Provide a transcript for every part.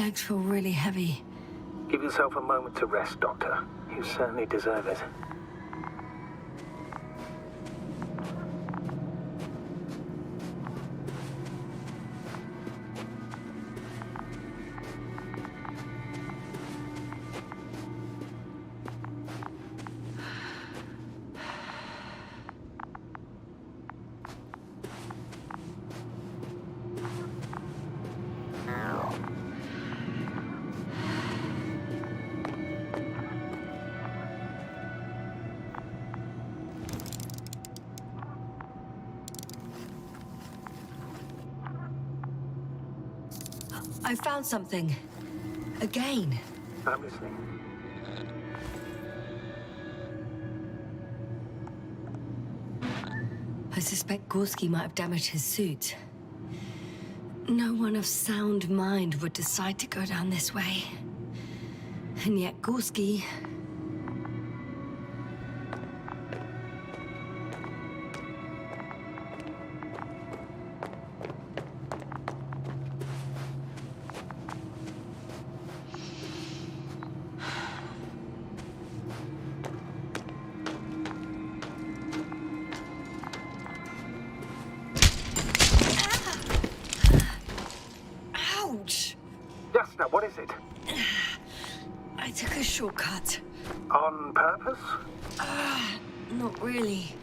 legs feel really heavy. Give yourself a moment to rest, Doctor. You certainly deserve it. I found something. Again. I'm listening. I suspect Gorski might have damaged his suit. No one of sound mind would decide to go down this way. And yet Gorski... What is it? I took a shortcut. On purpose? Not really.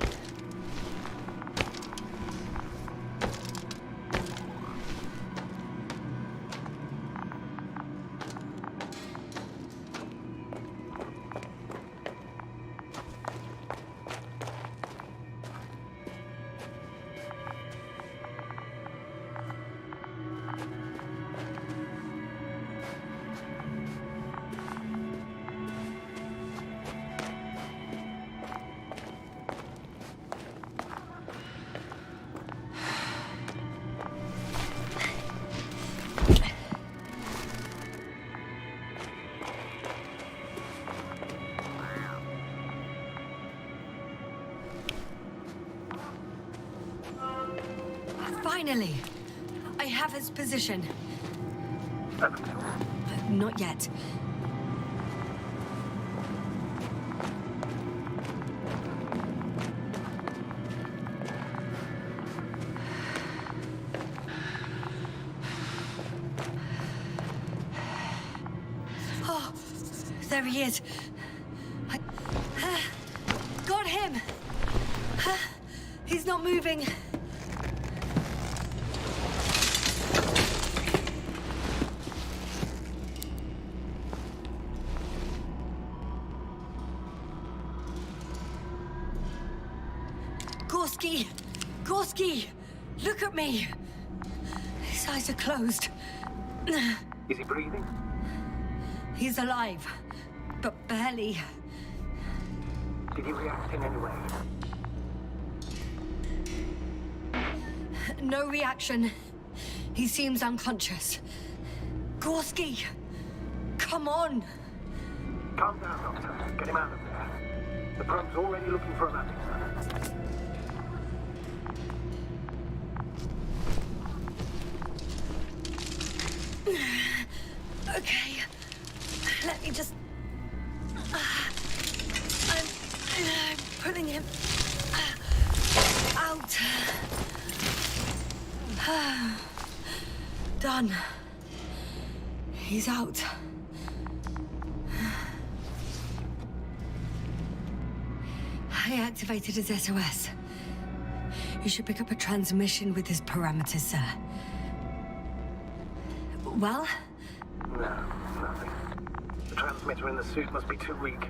Finally! I have his position. Not yet. Oh, there he is. Got him! He's not moving. Gorski! Gorski! Look at me! His eyes are closed. Is he breathing? He's alive, but barely. Did he react in any way? No reaction. He seems unconscious. Gorski! Come on! Calm down, Doctor. Get him out of there. The probe's already looking for a landing zone. Okay, let me just... I'm pulling him out. Done. He's out. I activated his SOS. You should pick up a transmission with his parameters, sir. Well? No, nothing. The transmitter in the suit must be too weak.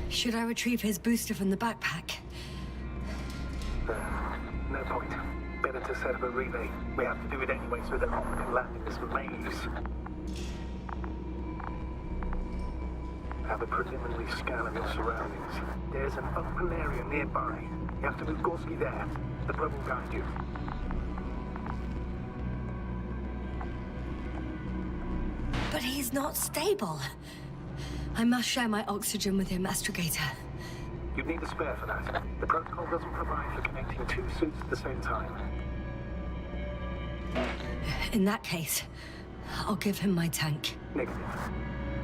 Should I retrieve his booster from the backpack? No point. Better to set up a relay. We have to do it anyway so that Alpha can land in this maze. Have a preliminary scan of your surroundings. There's an open area nearby. You have to move Gorski there. The probe will guide you. But he's not stable. I must share my oxygen with him, Astrogator. You'd need a spare for that. The protocol doesn't provide for connecting two suits at the same time. In that case, I'll give him my tank. Negative.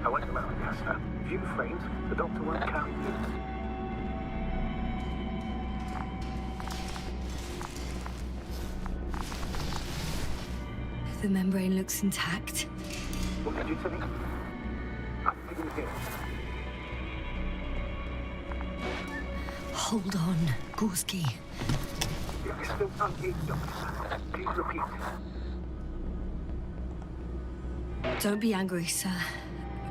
I went to Madagascar. View frames, the doctor won't carry you. The membrane looks intact. What did you say? I didn't hear. Hold on, Gorski. I still can't hear you, Doctor. Please repeat. Don't be angry, sir.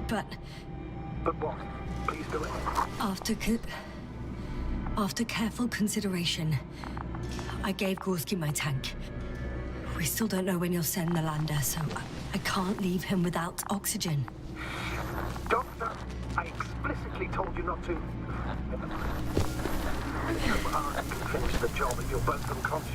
But But what? Please do it. after careful consideration, I gave Gorski my tank. We still don't know when you'll send the lander, so I can't leave him without oxygen. Doctor, I explicitly told you not to. Never mind. You can finish the job and you're both unconscious.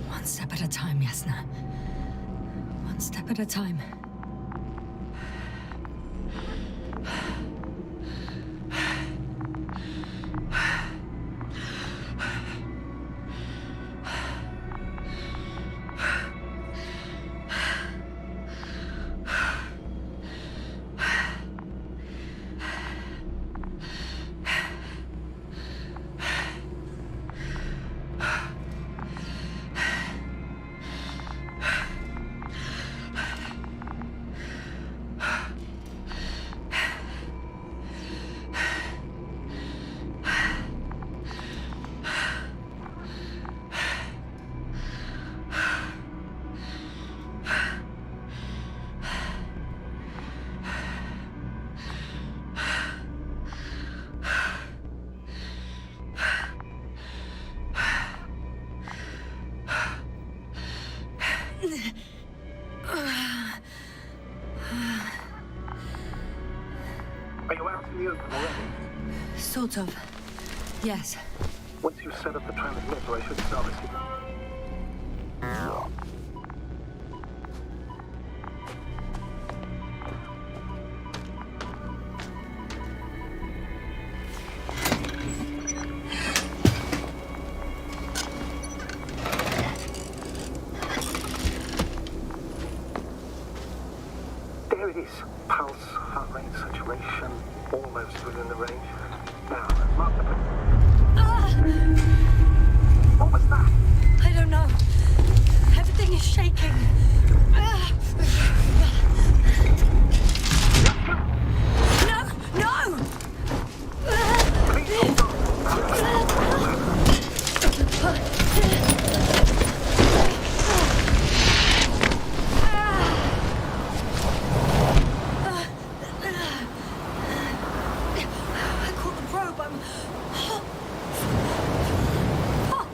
One step at a time, Yasna. One step at a time. Are you out in the open already? Sort of. Yes. Once you set up the transmitter, I should start receiving. There it is. Pulse, heart rate, saturation, almost within the range. Now, mark the... What was that? I don't know. Everything is shaking. No! No! Please hold on. I caught the probe. I'm... Fuck!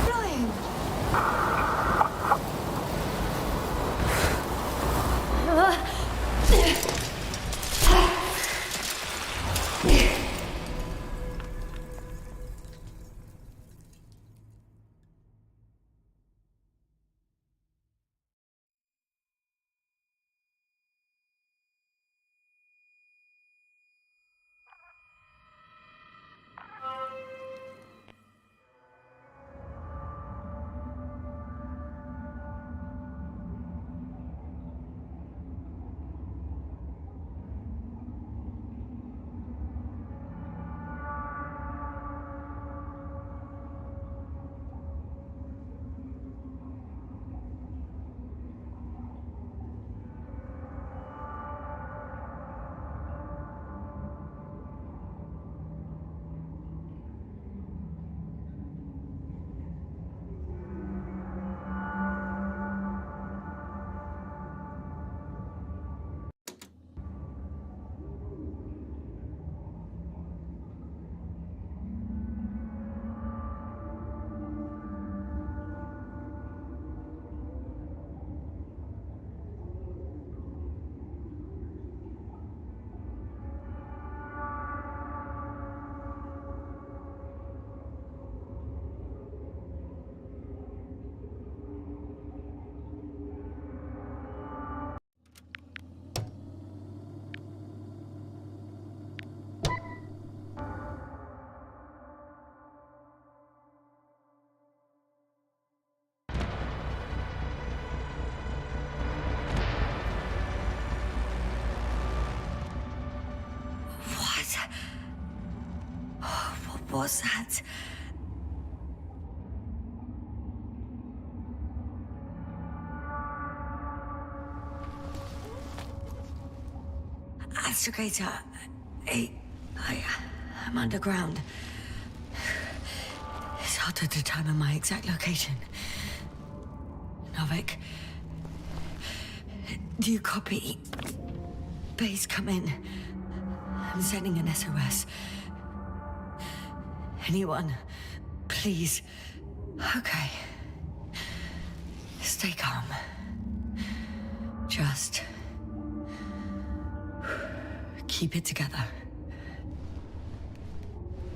Flying! What's that? Astrogator. I'm underground. It's hard to determine my exact location. Novik. Do you copy? Base, come in. I'm sending an SOS. Anyone, please. Okay. Stay calm. Just keep it together.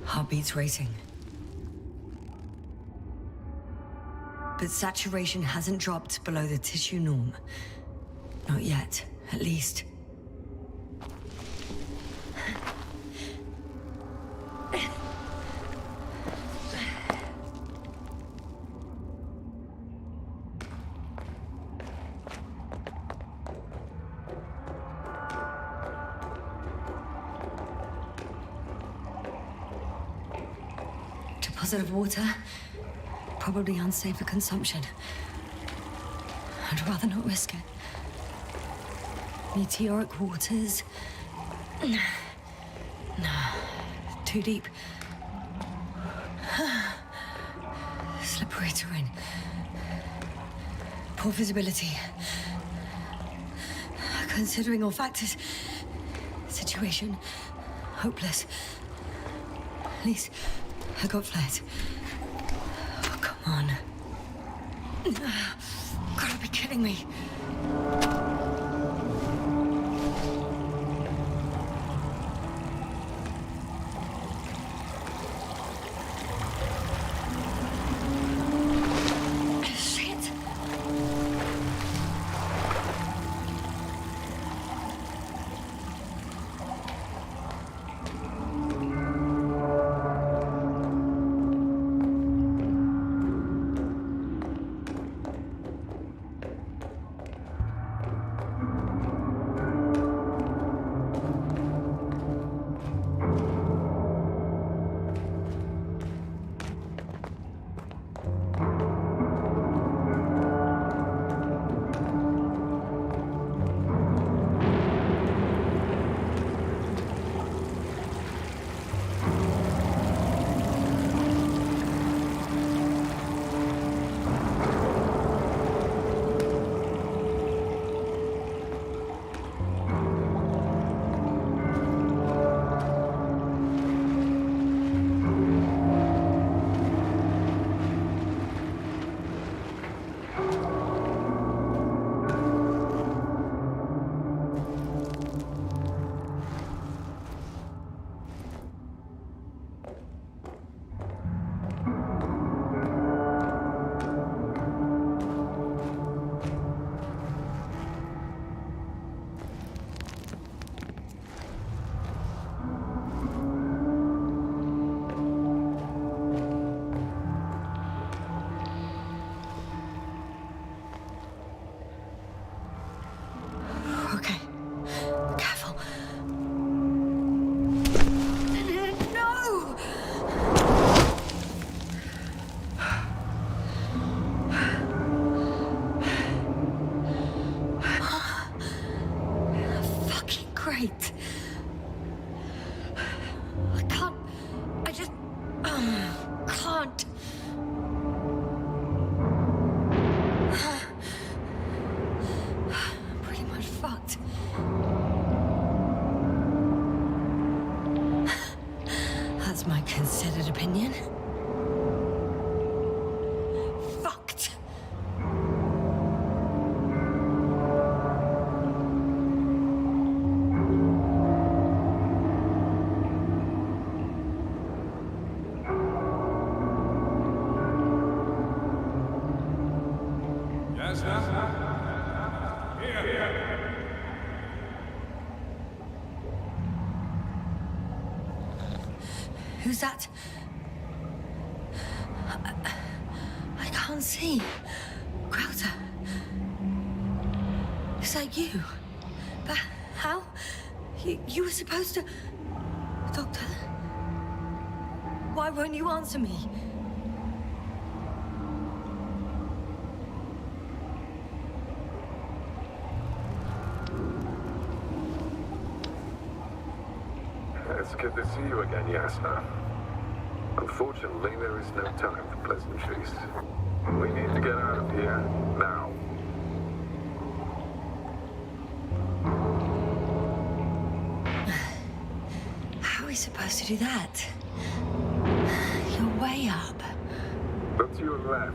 Heartbeats racing. But saturation hasn't dropped below the tissue norm. Not yet, at least. Deposit of water. Probably unsafe for consumption. I'd rather not risk it. Meteoric waters. Nah, too deep. Slippery terrain. Poor visibility. Considering all factors, situation hopeless. At least I got flares. Oh, come on. Gotta be kidding me. My considered opinion. Fucked. Yes, sir. Here. Who's that? I can't see. Crowther. Is that you? But how? You were supposed to... Doctor? Why won't you answer me? It's good to see you again, Yasna. Unfortunately, there is no time for pleasantries. We need to get out of here, now. How are we supposed to do that? You're way up. Look to your left.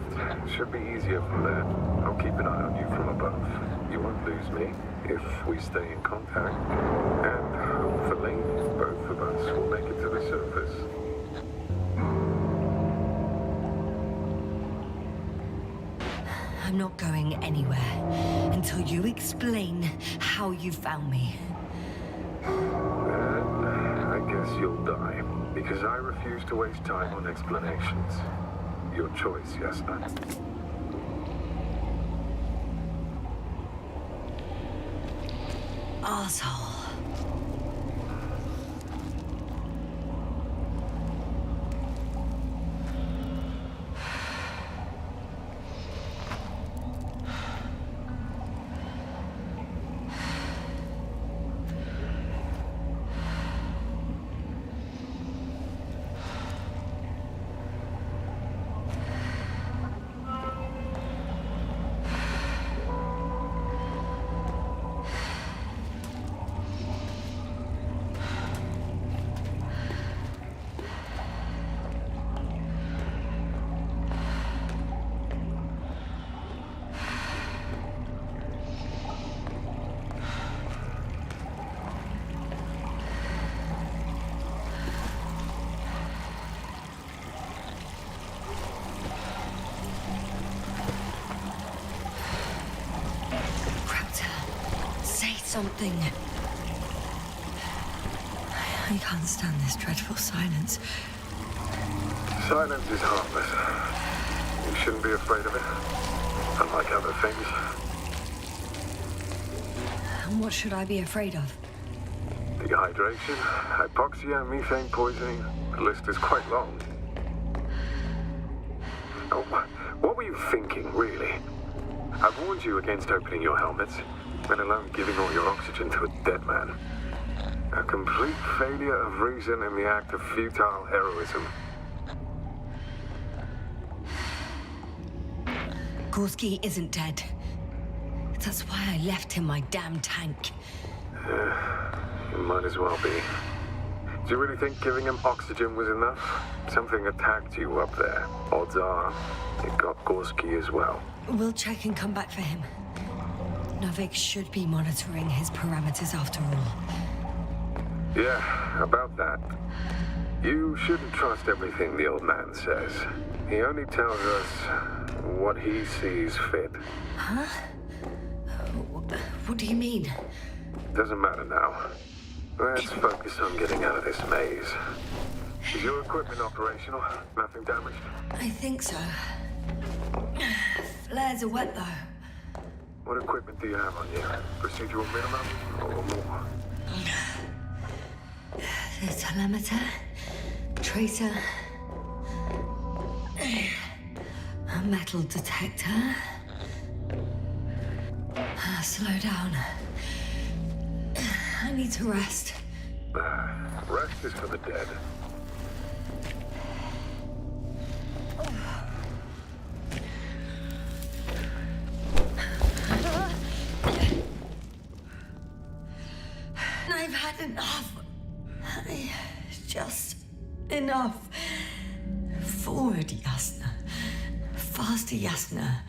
Should be easier from there. I'll keep an eye on you from above. You won't lose me if we stay in contact. And hopefully, both of us will make it to the surface. I'm not going anywhere until you explain how you found me. I guess you'll die, because I refuse to waste time on explanations. Your choice, Yasna. Arsehole. Something. I can't stand this dreadful silence. Silence is harmless. You shouldn't be afraid of it. Unlike other things. And what should I be afraid of? Dehydration, hypoxia, methane poisoning. The list is quite long. Oh, what were you thinking, really? I warned you against opening your helmets. Let alone giving all your oxygen to a dead man. A complete failure of reason in the act of futile heroism. Gorski isn't dead. That's why I left him my damn tank. It might as well be. Do you really think giving him oxygen was enough? Something attacked you up there. Odds are, it got Gorski as well. We'll check and come back for him. Novik should be monitoring his parameters after all. Yeah, about that. You shouldn't trust everything the old man says. He only tells us what he sees fit. Huh? What do you mean? Doesn't matter now. Let's focus on getting out of this maze. Is your equipment operational? Nothing damaged? I think so. Flares are wet, though. What equipment do you have on you? Procedural minimum or more? The telemeter, tracer, a metal detector. Slow down. I need to rest. Rest is for the dead. I've had enough. Just enough. Forward, Yasna. Faster, Yasna.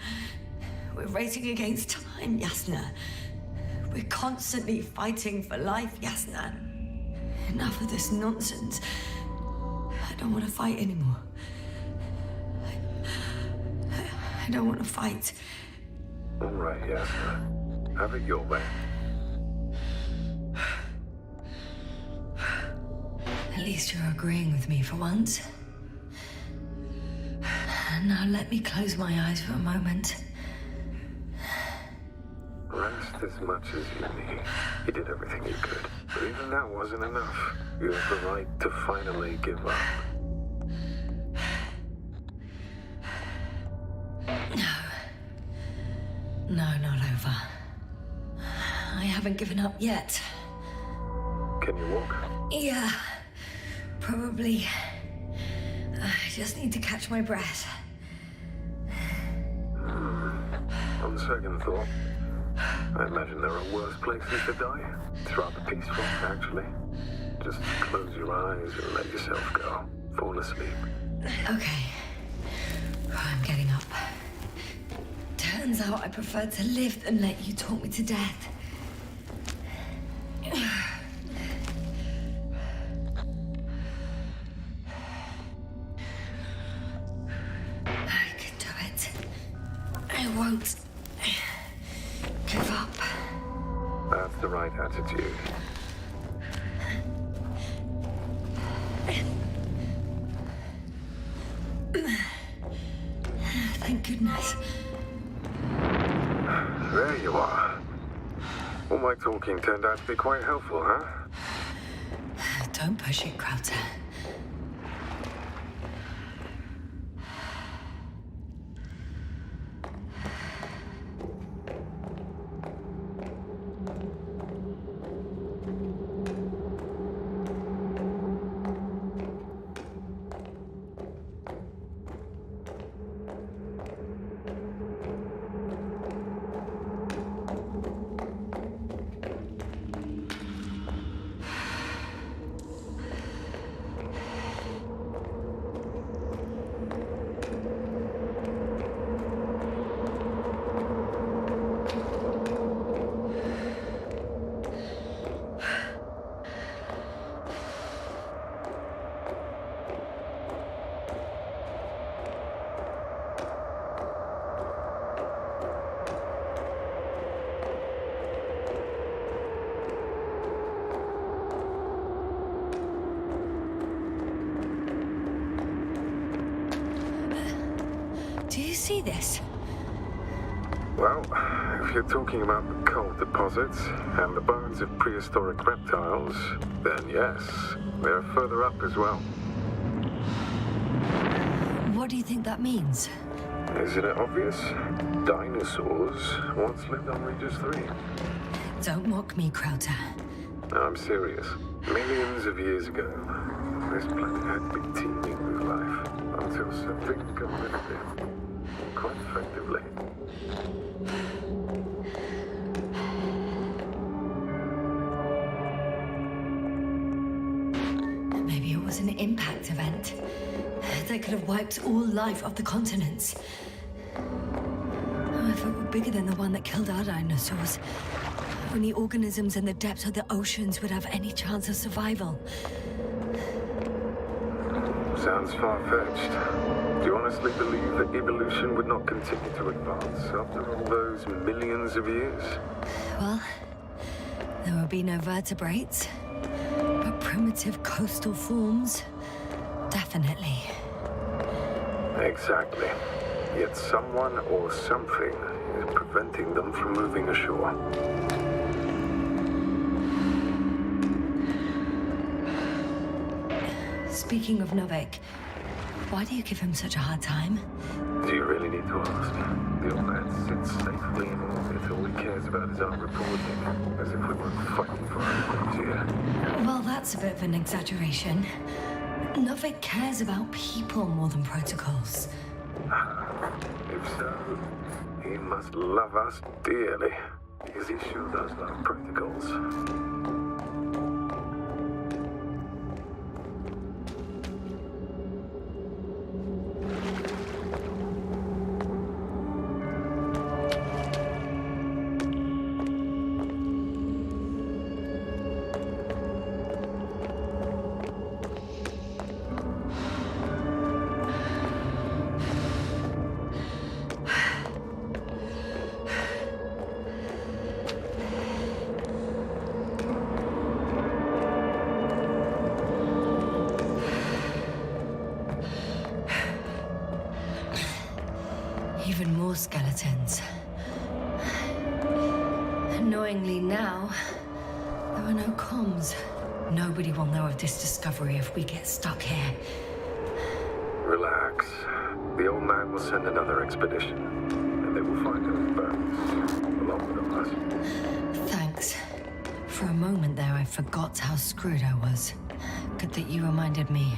We're racing against time, Yasna. We're constantly fighting for life, Yasna. Enough of this nonsense. I don't want to fight anymore. I don't want to fight. All right, Yasna. Have it your way. At least you're agreeing with me for once. Now let me close my eyes for a moment. Rest as much as you need. You did everything you could. But even that wasn't enough. You have the right to finally give up. haven't given up yet. Can you walk? Yeah, probably. I just need to catch my breath. On second thought, I imagine there are worse places to die. It's rather peaceful, actually. Just close your eyes and let yourself go. Fall asleep. Okay. I'm getting up. Turns out I prefer to live than let you talk me to death. I can do it. I won't give up. That's the right attitude. Thank goodness. There you are. All my talking turned out to be quite helpful, huh? Don't push it, Crowther. Do you see this? Well, if you're talking about the coal deposits and the bones of prehistoric reptiles, then yes, they're further up as well. What do you think that means? Isn't it obvious? Dinosaurs once lived on Regis III. Don't mock me, Crowther. No, I'm serious. Millions of years ago, this planet had been teeming with life until something got rid of it. Quite effectively. Maybe it was an impact event that could have wiped all life off the continents. Oh, if it were bigger than the one that killed our dinosaurs, only organisms in the depths of the oceans would have any chance of survival. Sounds far-fetched. Do you honestly believe that evolution would not continue to advance after all those millions of years? Well, there would be no vertebrates, but primitive coastal forms, definitely. Exactly. Yet someone or something is preventing them from moving ashore. Speaking of Novik, why do you give him such a hard time? Do you really need to ask? The old man sits safely in orbit. All he cares about is our reporting, as if we weren't fighting for our lives here. Well, that's a bit of an exaggeration. Novik cares about people more than protocols. If so, he must love us dearly, because he sure does love protocols. Even more skeletons. Annoyingly now, there are no comms. Nobody will know of this discovery if we get stuck here. Relax. The old man will send another expedition, and they will find those bones, along with us. Thanks. For a moment there, I forgot how screwed I was. Good that you reminded me.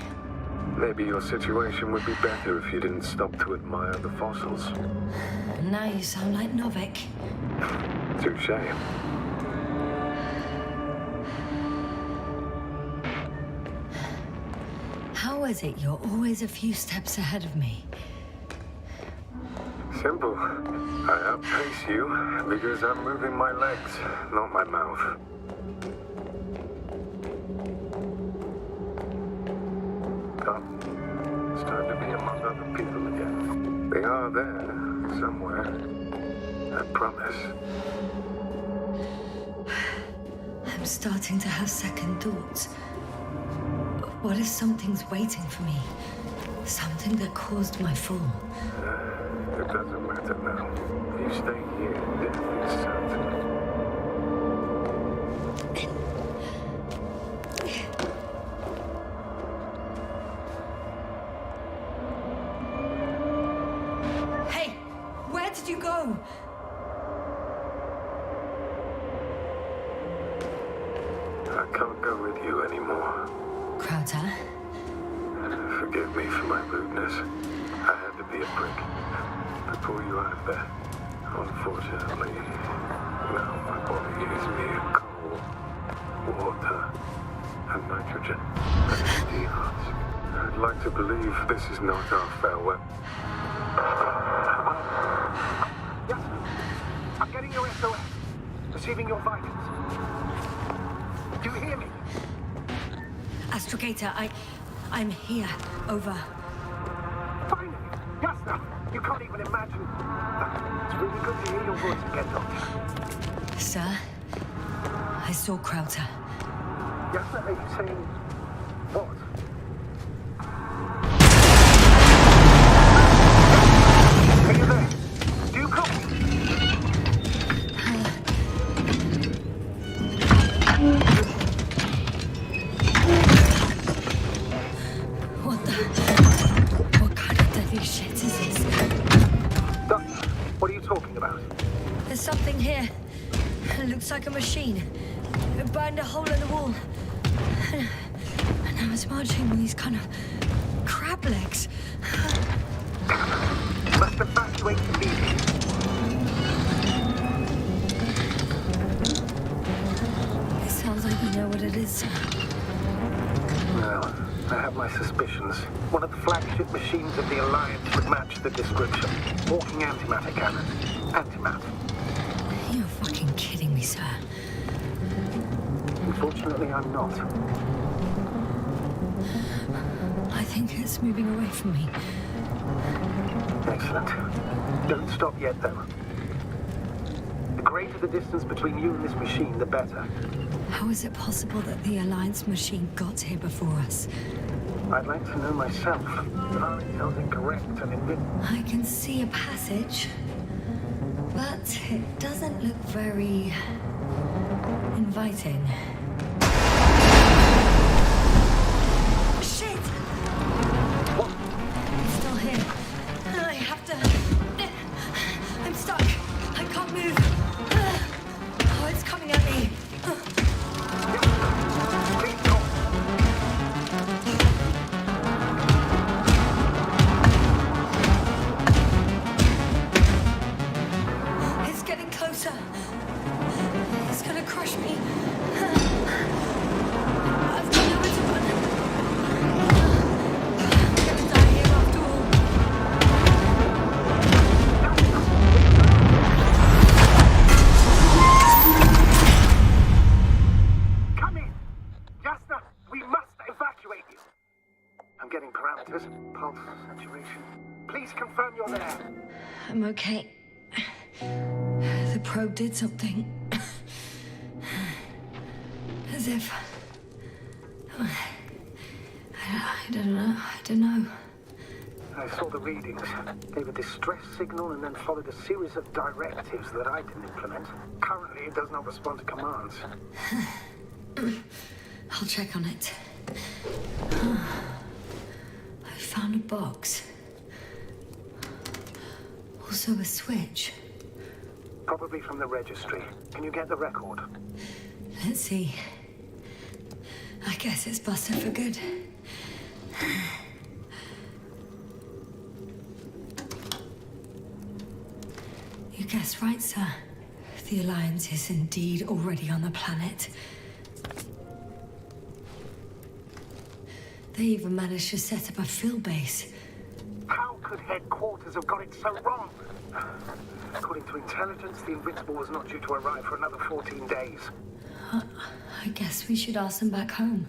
Maybe your situation would be better if you didn't stop to admire the fossils. Now you sound like Novik. Touché. How is it you're always a few steps ahead of me? Simple. I outpace you because I'm moving my legs, not my mouth. Come. It's time to be among other people again. They are there, somewhere. I promise. I'm starting to have second thoughts. What if something's waiting for me? Something that caused my fall? It doesn't matter now. If you stay here, death is certain. Hey, where did you go? I can't go with you anymore. Crowther? Forgive me for my rudeness. I had to be a prick. To pull you out of there. Unfortunately, now my body is mere coal, water, and nitrogen. Empty hearts. I'd like to believe this is not our farewell. Yes, I'm getting your SOS. Receiving your vitals. Do you hear me? Astrogator, I'm here. Over. Finally! Yasna! You can't even imagine. It's really good to hear your voice again, Doctor. Sir, I saw Crowther. Yasna, are you saying what? Are you there? Do you copy? What kind of deadly shit is this? Doctor, what are you talking about? There's something here. It looks like a machine. It burned a hole in the wall. And now it's marching with these kind of crab legs. Must evacuate immediately. It sounds like you know what it is, sir. Well, I have my suspicions. One of the flagship machines of the Alliance would match the description. Walking antimatter cannon. Antimatter. You're fucking kidding me, sir. Unfortunately, I'm not. I think it's moving away from me. Excellent. Don't stop yet, though. The greater the distance between you and this machine, the better. How is it possible that the Alliance machine got here before us? I'd like to know myself. If our intel's incorrect and invincible. I can see a passage, but it doesn't look very inviting. Shit! What? It's still here. I have to... I'm stuck. I can't move. Oh, it's coming at me. Please don't. It's getting closer. It's gonna crush me. I've got nowhere to run. I'm gonna die here after all. Come in! Yasna, we must evacuate you. I'm getting parameters, pulse, saturation. Please confirm you're there. I'm okay. The probe did something. As if... I don't know. I saw the readings, gave a distress signal, and then followed a series of directives that I didn't implement. Currently, it does not respond to commands. I'll check on it. I found a box. Also a switch. Probably from the registry. Can you get the record? Let's see. I guess it's busted for good. You guessed right, sir. The Alliance is indeed already on the planet. They even managed to set up a field base. How could headquarters have got it so wrong? According to intelligence, the Invincible was not due to arrive for another 14 days. I guess we should ask them back home.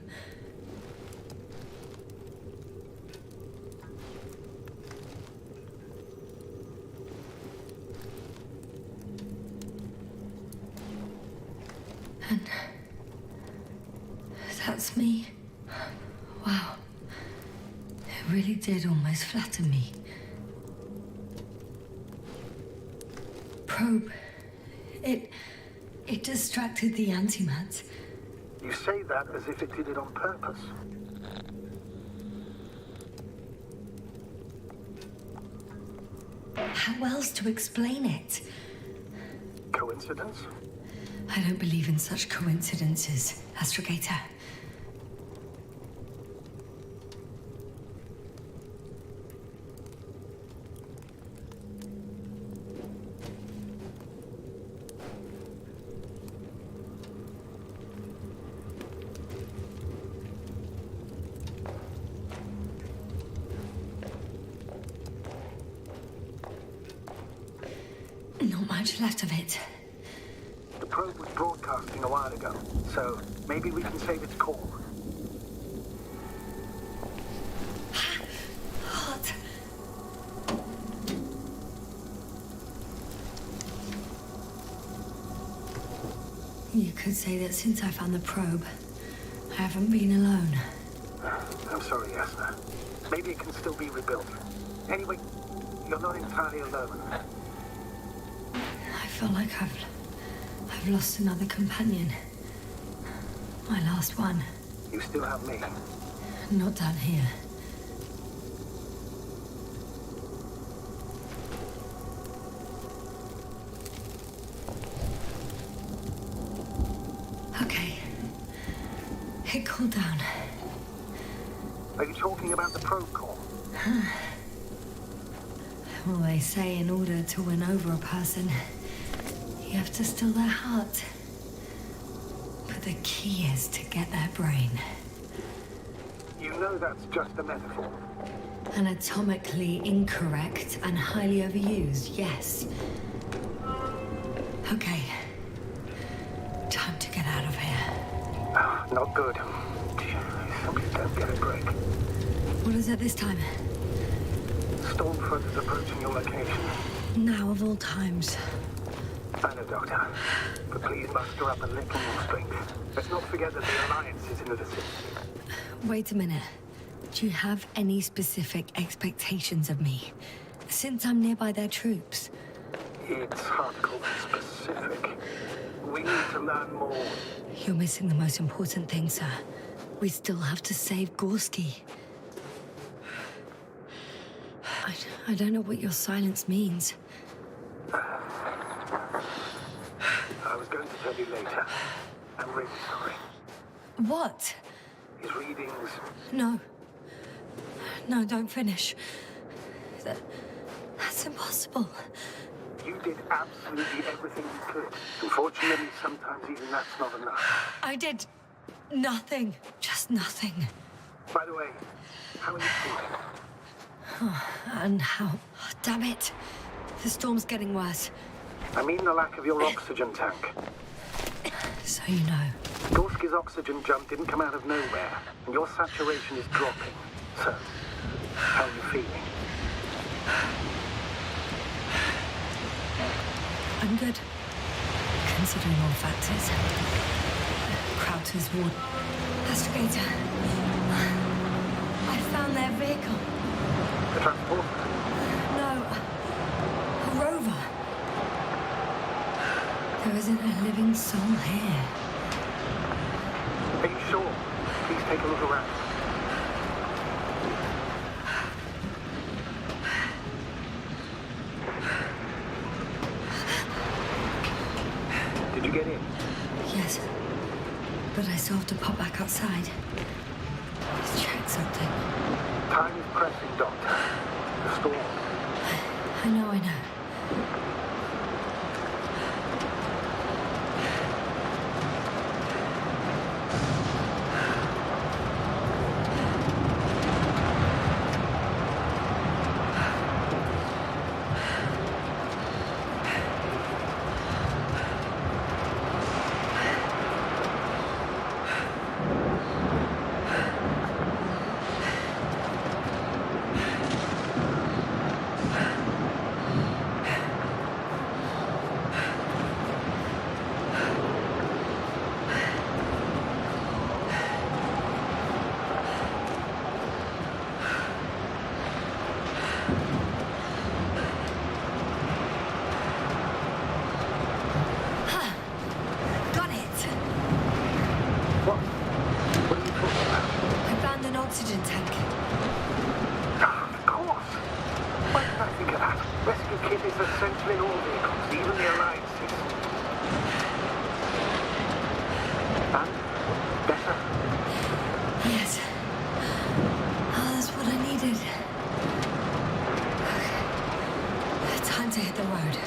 And that's me. Wow. It really did almost flatter me. Probe. It distracted the antimat. You say that as if it did it on purpose. How else to explain it? Coincidence? I don't believe in such coincidences, Astrogator. Not much left of it. The probe was broadcasting a while ago, so maybe we can save its call. What? You could say that since I found the probe, I haven't been alone. I'm sorry, Yasna. Maybe it can still be rebuilt. Anyway, you're not entirely alone. I feel like I've lost another companion. My last one. You still have me. Not down here. Okay. It cooled down. Are you talking about the probe call? Well, they say in order to win over a person, you have to steal their heart. But the key is to get their brain. You know that's just a metaphor. Anatomically incorrect and highly overused, yes. Okay. Time to get out of here. Oh, not good. Simply don't get a break. What is it this time? Stormfront is approaching your location. Now of all times. I know, Doctor. But please muster up a little more strength. Let's not forget that the Alliance is in the vicinity. Wait a minute. Do you have any specific expectations of me? Since I'm nearby their troops. It's hard to call specific. We need to learn more. You're missing the most important thing, sir. We still have to save Gorski. I don't know what your silence means. I was going to tell you later. I'm really sorry. What? His readings... No. No, don't finish. That's impossible. You did absolutely everything you could. Unfortunately, sometimes even that's not enough. I did nothing. Just nothing. By the way, how are you feeling? And how? Oh, damn it. The storm's getting worse. I mean the lack of your oxygen tank. So you know. Gorski's oxygen jump didn't come out of nowhere, and your saturation is dropping. So, how are you feeling? I'm good. Considering all factors. Crowter's ward. Astrogator. I found their vehicle. The transporter? No. A rover. There isn't a living soul here. Are you sure? Please take a look around. Did you get in? Yes. back outside. Let's check something. Time is pressing, Doctor. The storm. I know. Oxygen tank. Of course. Why didn't I think of that? Rescue kit is essential in all vehicles, even the alliances. And? Better? Yes. Oh, that's what I needed. Okay. Time to hit the road.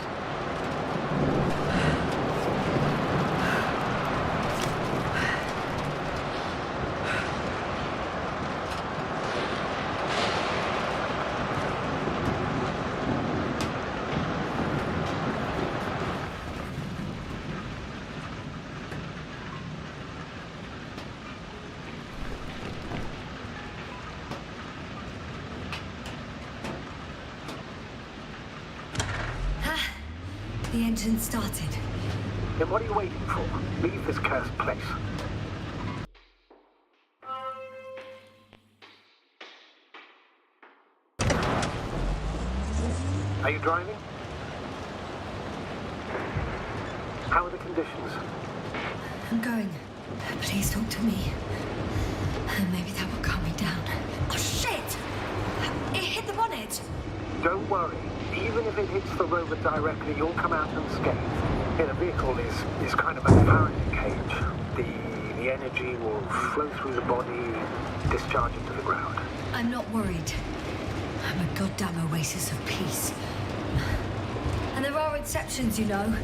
The engine started. Then what are you waiting for? Leave this cursed place. Are you driving? How are the conditions? I'm going. Please talk to me. Maybe that will calm me down. Oh, shit! It hit the bonnet. Don't worry. Even if it hits the rover directly, you'll come out unscathed. Yeah, the vehicle is kind of a Faraday cage. The energy will flow through the body, discharge into the ground. I'm not worried. I'm a goddamn oasis of peace. And there are exceptions, you know.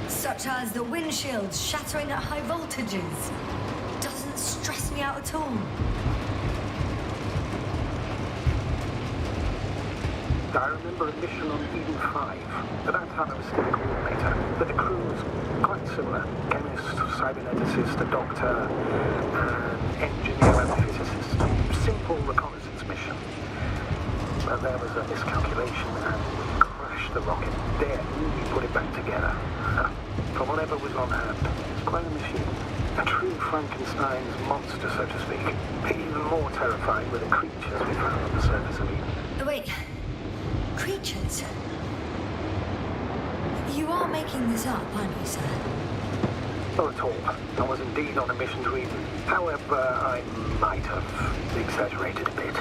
Such as the windshield shattering at high voltages. Doesn't stress me out at all. I remember a mission on Eden 5. At that time I was still a coordinator, but the crew was quite similar. Chemist, cyberneticist, a doctor, an engineer and a physicist. Simple reconnaissance mission. But there was a miscalculation and we crashed the rocket. Then we put it back together. From whatever was on hand. It's quite a machine. A true Frankenstein's monster, so to speak. Even more terrifying were the creatures we found on the surface of Eden. Wait. Creatures? You are making this up, aren't you, sir? Not at all. I was indeed on a mission to Eden. However, I might have exaggerated a bit.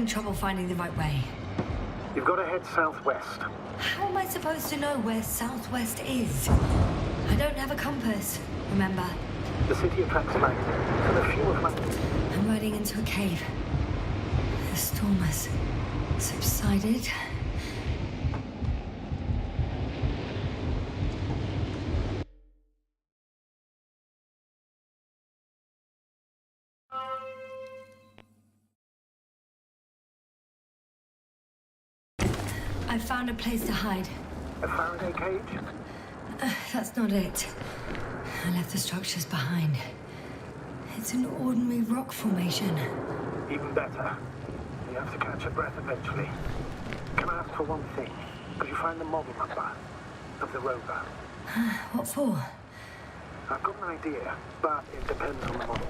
Trouble finding the right way. You've got to head southwest. How am I supposed to know where southwest is? I don't have a compass, remember? The city attracts light, so the fewer flags. I'm riding into a cave. The storm has subsided. I found a place to hide. A Faraday cage? That's not it. I left the structures behind. It's an ordinary rock formation. Even better. You have to catch your breath eventually. Can I ask for one thing? Could you find the model number of the rover? What for? I've got an idea, but it depends on the model.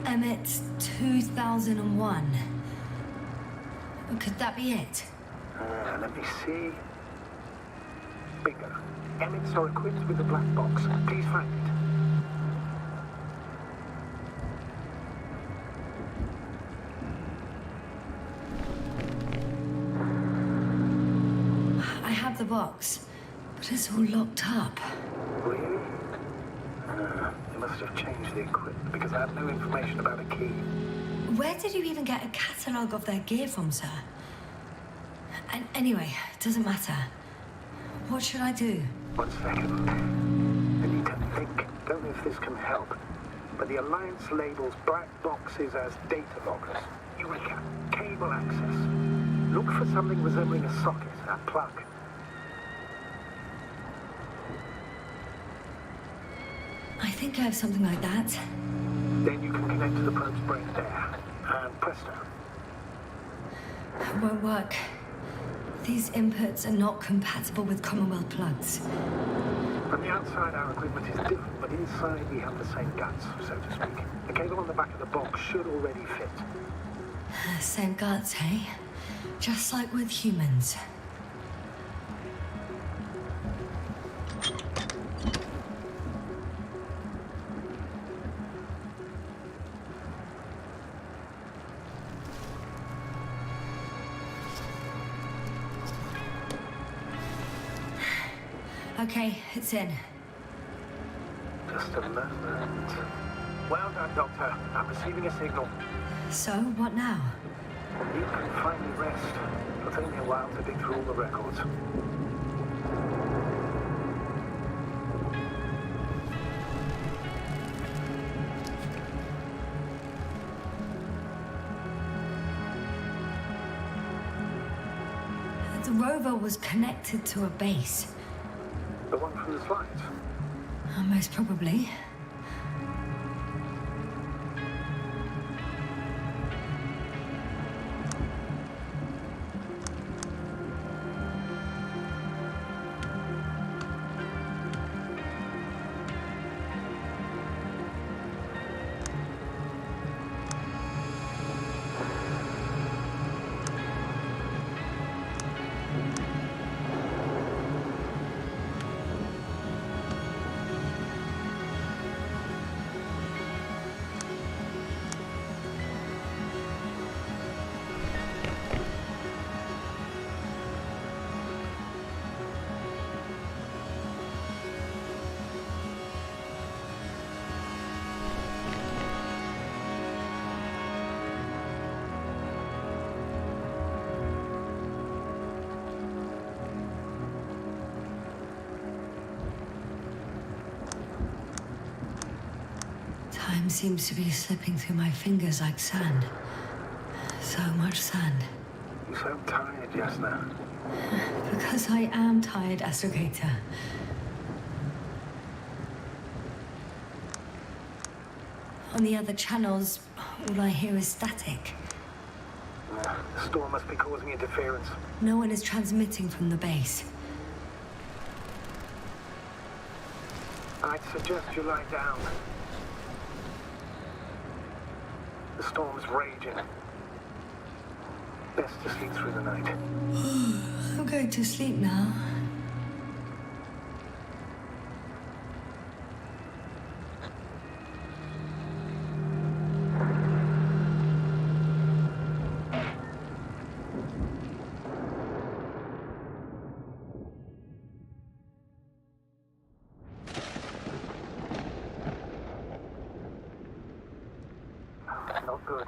Emmett's 2001. Could that be it? Let me see. Bingo. Emmets are equipped with a black box. Please find it. I have the box, but it's all locked up. Really? They must have changed the equipment because I have no information about a key. Where did you even get a catalogue of their gear from, sir? And anyway, it doesn't matter. What should I do? 1 second. I need to think. Don't know if this can help, but the Alliance labels black boxes as data loggers. Eureka! Cable access. Look for something resembling a socket, a plug. I think I have something like that. Then you can connect to the probe's brain there. And presto. It won't work. These inputs are not compatible with Commonwealth plugs. From the outside, our equipment is different, but inside we have the same guts, so to speak. The cable on the back of the box should already fit. Same guts, eh? Just like with humans. Okay, it's in. Just a moment. Well done, Doctor. I'm receiving a signal. So, what now? You can finally rest. It'll take me a while to dig through all the records. The rover was connected to a base. The one from the slides? Most probably. Time seems to be slipping through my fingers like sand. So much sand. You sound tired, Jasna. Because I am tired, Astrogator. On the other channels, all I hear is static. The storm must be causing interference. No one is transmitting from the base. I'd suggest you lie down. The storm's raging. Best to sleep through the night. I'm going to sleep now. Not good.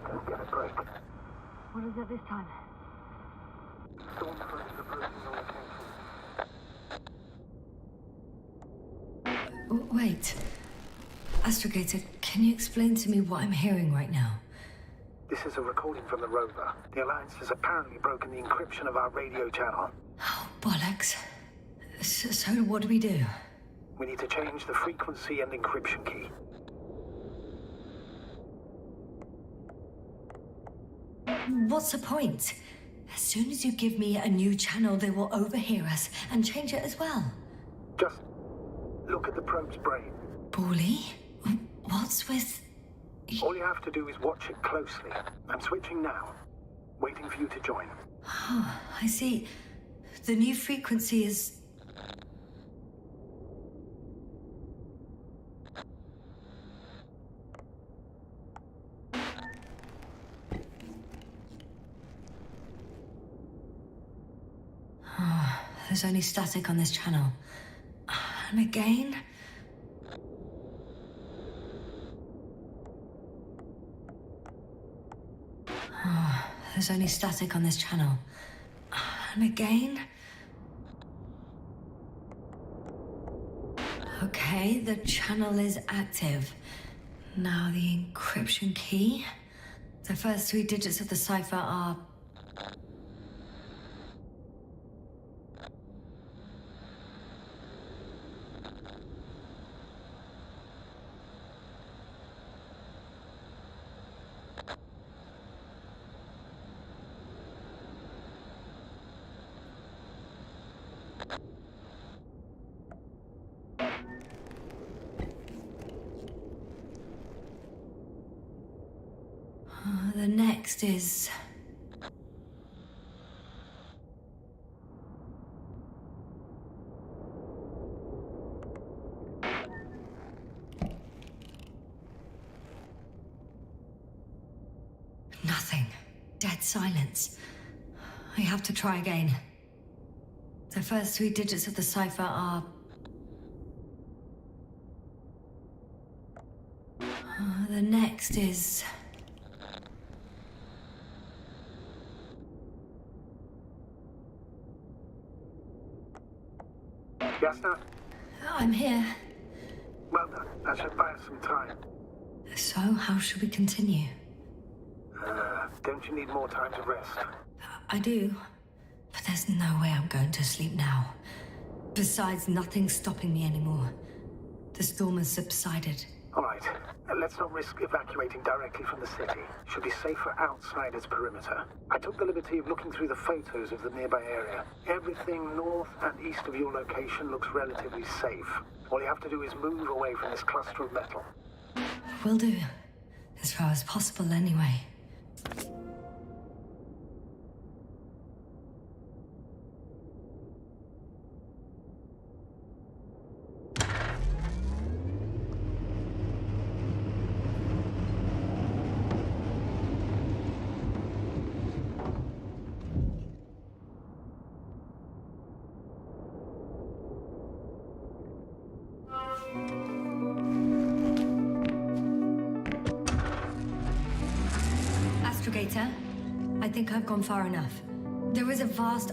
Don't get a break. What is it this time? Storm front is approaching your location. Wait. Astrogator, can you explain to me what I'm hearing right now? This is a recording from the rover. The Alliance has apparently broken the encryption of our radio channel. Oh, bollocks. So what do we do? We need to change the frequency and encryption key. What's the point? As soon as you give me a new channel, they will overhear us and change it as well. Just look at the probe's brain. Bully? What's with... All you have to do is watch it closely. I'm switching now. Waiting for you to join. Oh, I see. The new frequency is... Oh, there's only static on this channel. And again... Oh, there's only static on this channel. And again... Okay, the channel is active. Now the encryption key. The first 3 digits of the cipher are... The next is... Nothing. Dead silence. I have to try again. The first 3 digits of the cipher are... The next is... Yasna? I'm here. Well done. That should buy us some time. So, how should we continue? Don't you need more time to rest? I do. But there's no way I'm going to sleep now. Besides, nothing's stopping me anymore. The storm has subsided. All right. Let's not risk evacuating directly from the city. Should be safer outside its perimeter. I took the liberty of looking through the photos of the nearby area. Everything north and east of your location looks relatively safe. All you have to do is move away from this cluster of metal. Will do. As far as possible, anyway. Astrogator, I think I've gone far enough. There is a vast...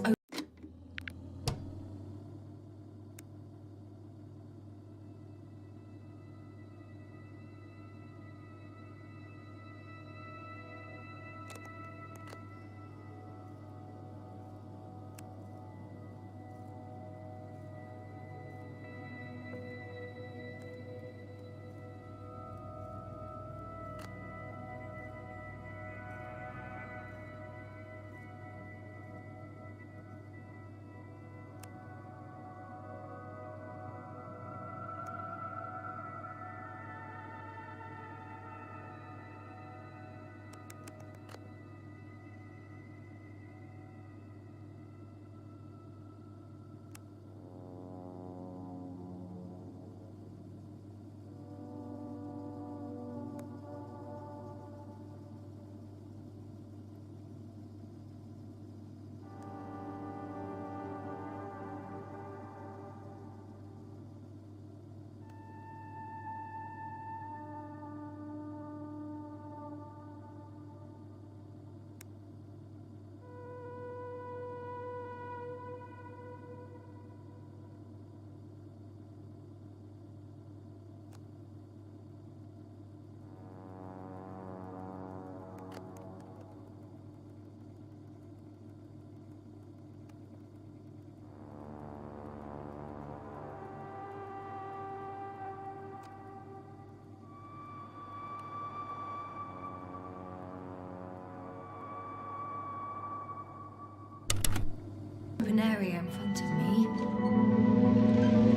Open area in front of me.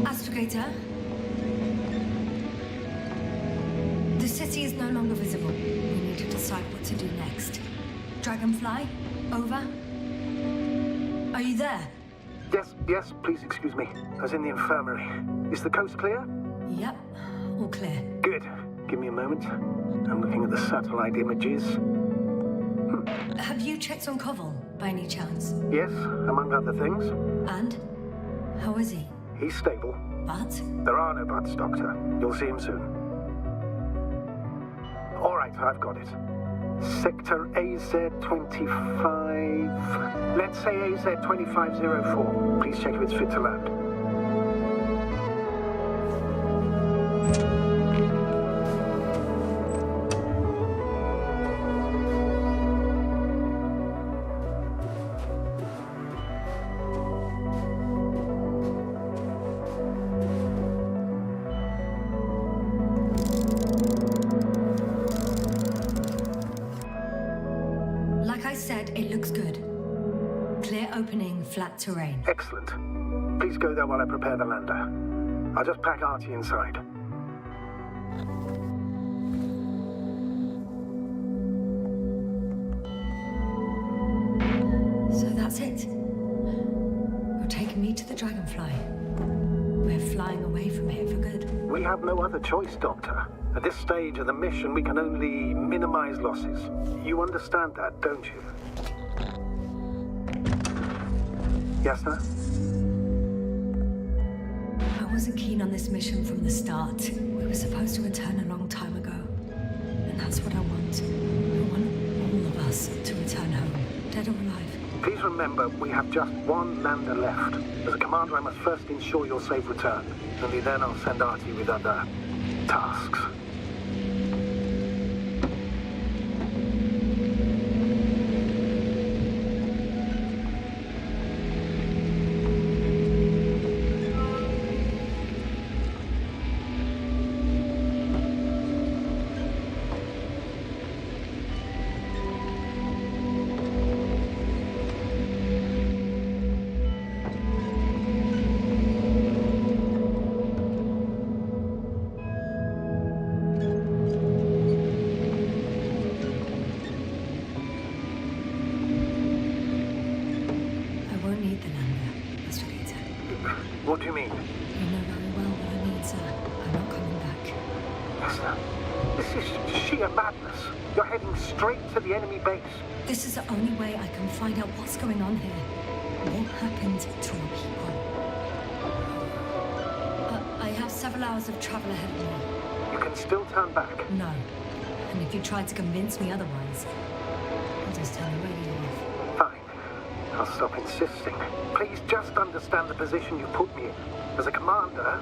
Astrogator. The city is no longer visible. We need to decide what to do next. Dragonfly, over. Are you there? Yes, please excuse me. I was in the infirmary. Is the coast clear? Yep, all clear. Good. Give me a moment. I'm looking at the satellite images. Have you checked on Koval, by any chance? Yes, among other things. And? How is he? He's stable. But? There are no buts, Doctor. You'll see him soon. All right, I've got it. Sector AZ-25... Let's say AZ-2504. Please check if it's fit to land. It looks good. Clear opening, flat terrain. Excellent. Please go there while I prepare the lander. I'll just pack Artie inside. So that's it. You're taking me to the Dragonfly. We're flying away from here for good. We have no other choice, Doctor. At this stage of the mission, we can only minimize losses. You understand that, don't you? Yes, sir? I wasn't keen on this mission from the start. We were supposed to return a long time ago. And that's what I want. I want all of us to return home, dead or alive. Please remember, we have just one lander left. As a commander, I must first ensure your safe return. Only then I'll send Artie with other tasks. What do you mean? You know very well what I mean, sir. I'm not coming back. Yes, sir. This is sheer madness. You're heading straight to the enemy base. This is the only way I can find out what's going on here. What happened to our people? I have several hours of travel ahead of me. You can still turn back. No. And if you try to convince me otherwise, I'll just turn the radio off. Fine. I'll stop insisting. Please just understand the position you put me in. As a commander,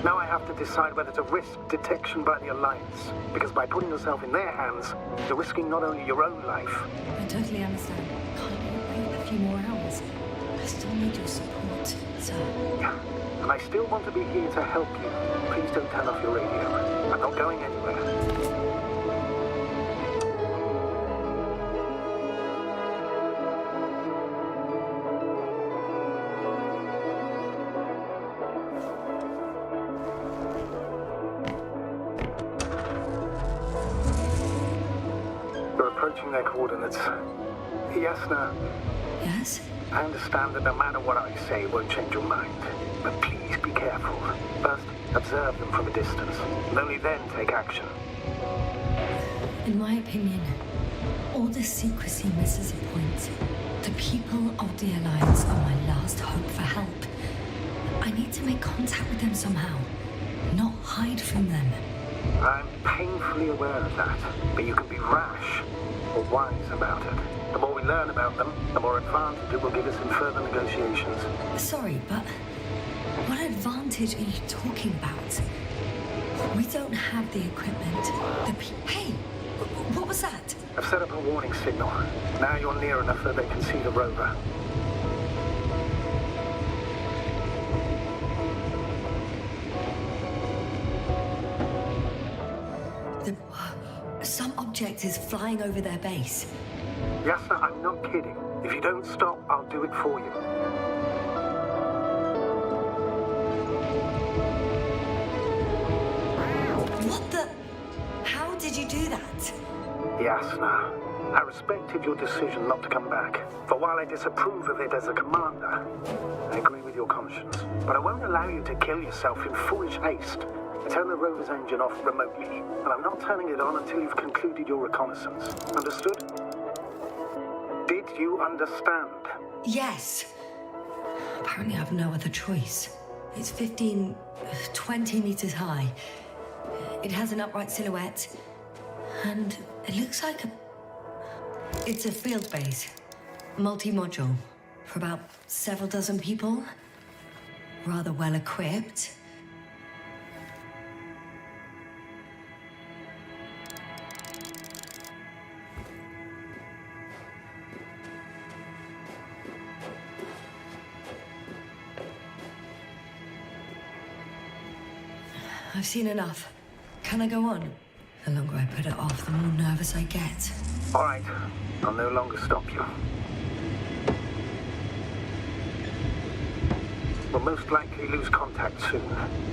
now I have to decide whether to risk detection by the Alliance. Because by putting yourself in their hands, you're risking not only your own life. I totally understand. Can't you wait a few more hours? I still need your support, sir. Yeah. And I still want to be here to help you. Please don't turn off your radio. I'm not going anywhere. Approaching their coordinates. Yasna. Yes? I understand that no matter what I say, it won't change your mind. But please be careful. First, observe them from a distance, and only then take action. In my opinion, all this secrecy misses a point. The people of the Alliance are my last hope for help. I need to make contact with them somehow, not hide from them. I'm painfully aware of that, but you can be rash or wise about it. The more we learn about them, the more advantage it will give us in further negotiations. Sorry, but what advantage are you talking about? We don't have the equipment. Hey, what was that? I've set up a warning signal. Now you're near enough that they can see the rover. Some object is flying over their base. Yes, sir, I'm not kidding. If you don't stop, I'll do it for you. What the? How did you do that? Yasna, I respected your decision not to come back. For while I disapprove of it as a commander, I agree with your conscience. But I won't allow you to kill yourself in foolish haste. I turn the rover's engine off remotely, and I'm not turning it on until you've concluded your reconnaissance. Understood? Did you understand? Yes. Apparently I have no other choice. It's 20 meters high. It has an upright silhouette, and it looks like it's a field base. Multi-module. For about several dozen people. Rather well equipped. I've seen enough. Can I go on? The longer I put it off, the more nervous I get. All right. I'll no longer stop you. We'll most likely lose contact soon.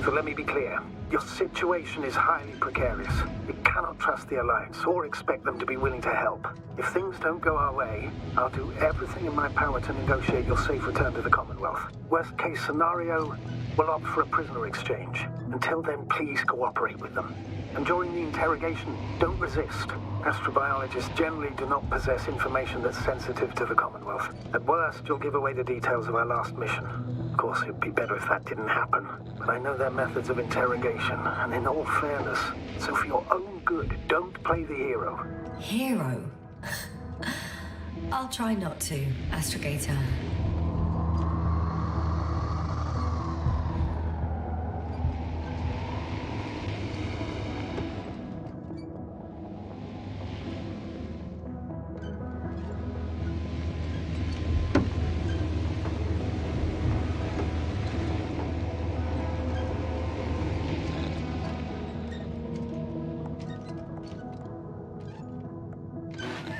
So let me be clear. Your situation is highly precarious. You cannot trust the Alliance or expect them to be willing to help. If things don't go our way, I'll do everything in my power to negotiate your safe return to the Commonwealth. Worst case scenario, we'll opt for a prisoner exchange. Until then, please cooperate with them. And during the interrogation, don't resist. Astrobiologists generally do not possess information that's sensitive to the Commonwealth. At worst, you'll give away the details of our last mission. Of course, it'd be better if that didn't happen. But I know their methods of interrogation, and in all fairness, so for your own good, don't play the hero. Hero? I'll try not to, Astrogator.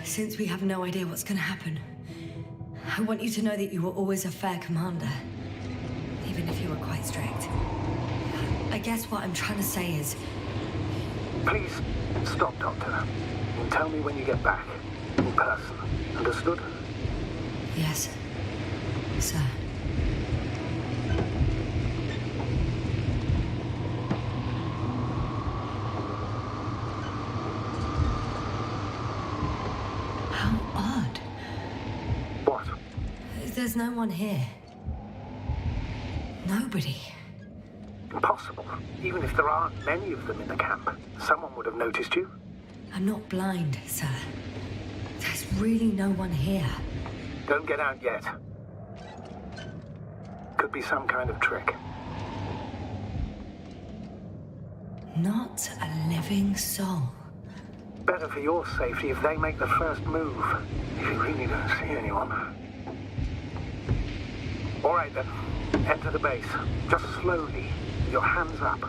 Since we have no idea what's going to happen, I want you to know that you were always a fair commander, even if you were quite strict. I guess what I'm trying to say is... Please, stop, Doctor. And tell me when you get back. In person. Understood? Yes, sir. There's no one here. Nobody. Impossible. Even if there aren't many of them in the camp, someone would have noticed you. I'm not blind, sir. There's really no one here. Don't get out yet. Could be some kind of trick. Not a living soul. Better for your safety if they make the first move. If you really don't see anyone. All right then, enter the base. Just slowly, with your hands up.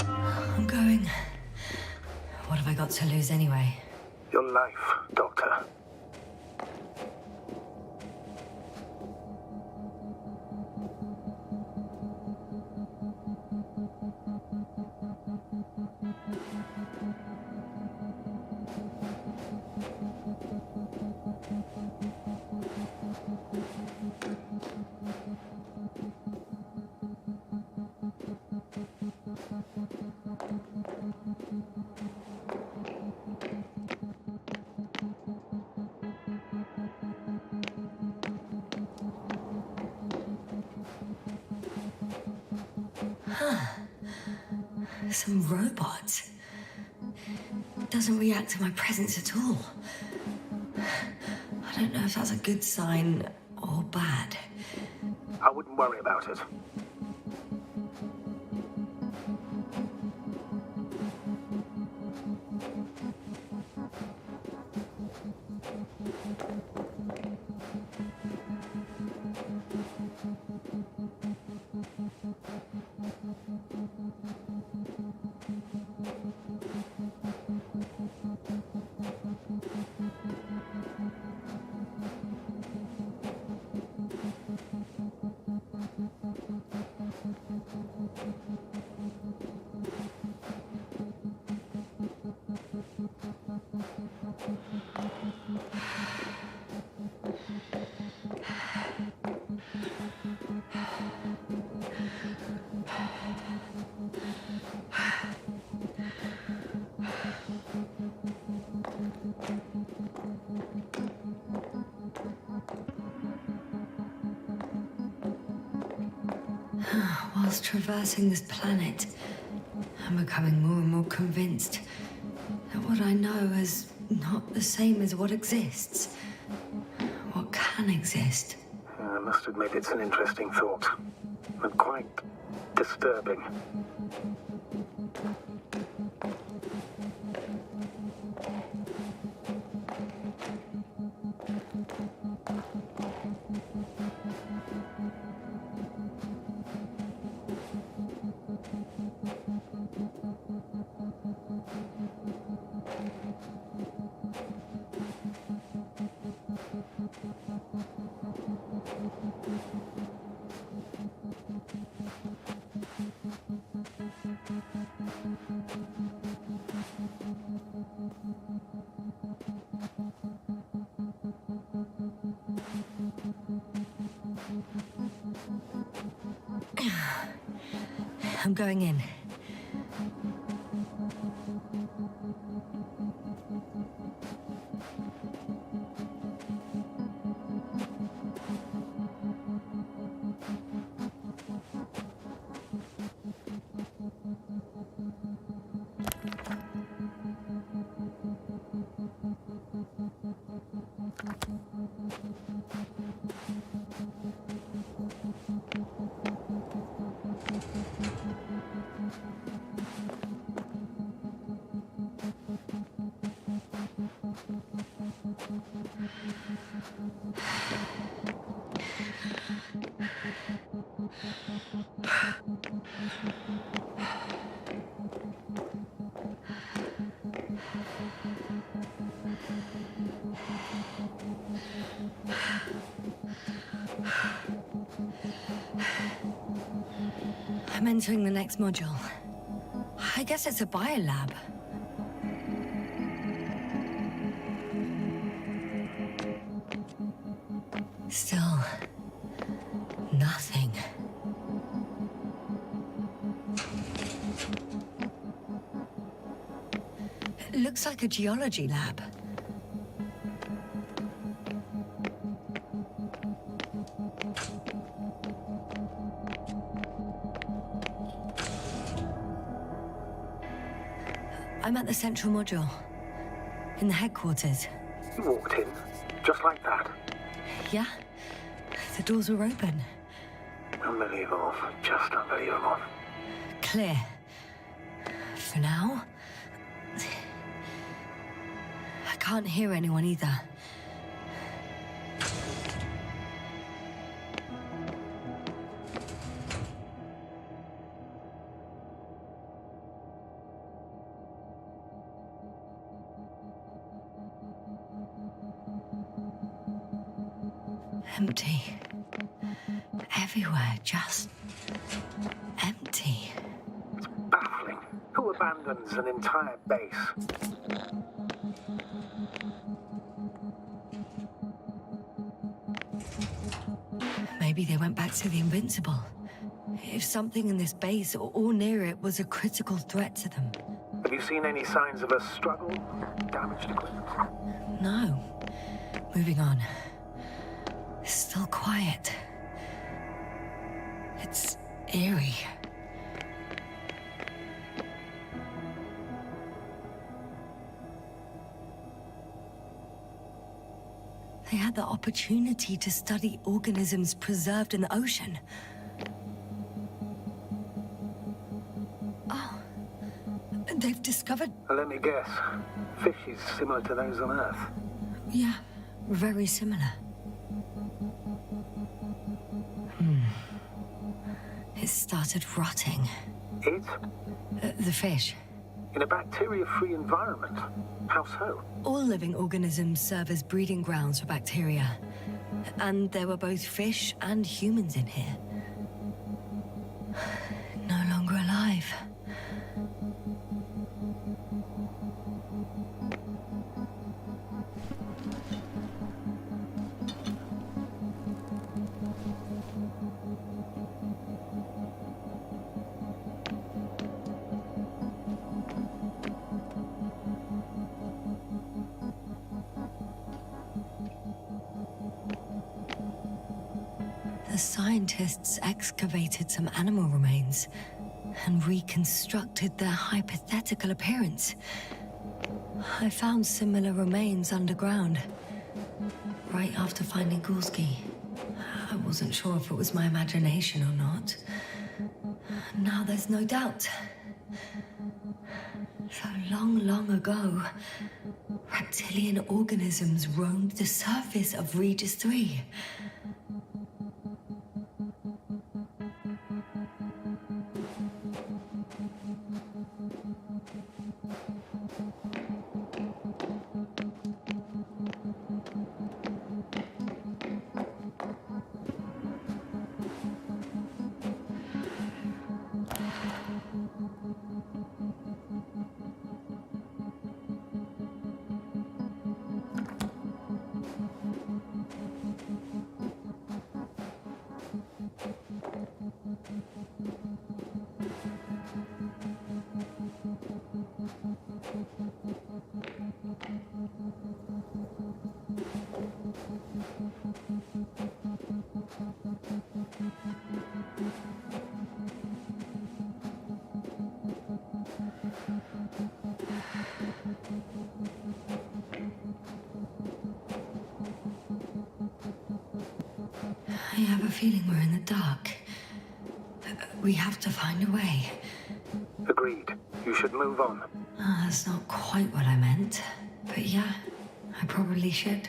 I'm going. What have I got to lose anyway? Your life, Doctor. Some robot. Doesn't react to my presence at all. I don't know if that's a good sign or bad. I wouldn't worry about it. Whilst traversing this planet, I'm becoming more and more convinced that what I know is not the same as what exists. What can exist. I must admit it's an interesting thought, and quite disturbing. I'm going in. I'm entering the next module. I guess it's a biolab. Still, nothing. It looks like a geology lab. I'm at the central module, in the headquarters. You walked in, just like that. Yeah, the doors were open. Unbelievable, just unbelievable. Clear. For now. I can't hear anyone either. Empty. Everywhere, just empty. It's baffling. Who abandons an entire base? Maybe they went back to the Invincible. If something in this base or near it was a critical threat to them. Have you seen any signs of a struggle? Damaged equipment? No. Moving on. Still quiet. It's eerie. They had the opportunity to study organisms preserved in the ocean. Oh. They've discovered... Let me guess. Fishes similar to those on Earth. Yeah, very similar. It started rotting. It? The fish. In a bacteria-free environment? How so? All living organisms serve as breeding grounds for bacteria. And there were both fish and humans in here. No longer alive. The scientists excavated some animal remains and reconstructed their hypothetical appearance. I found similar remains underground, right after finding Gorski. I wasn't sure if it was my imagination or not. Now there's no doubt. So long ago, reptilian organisms roamed the surface of Regis III. I have a feeling we're in the dark. We have to find a way. Agreed. You should move on. That's not quite what I meant. But yeah, I probably should.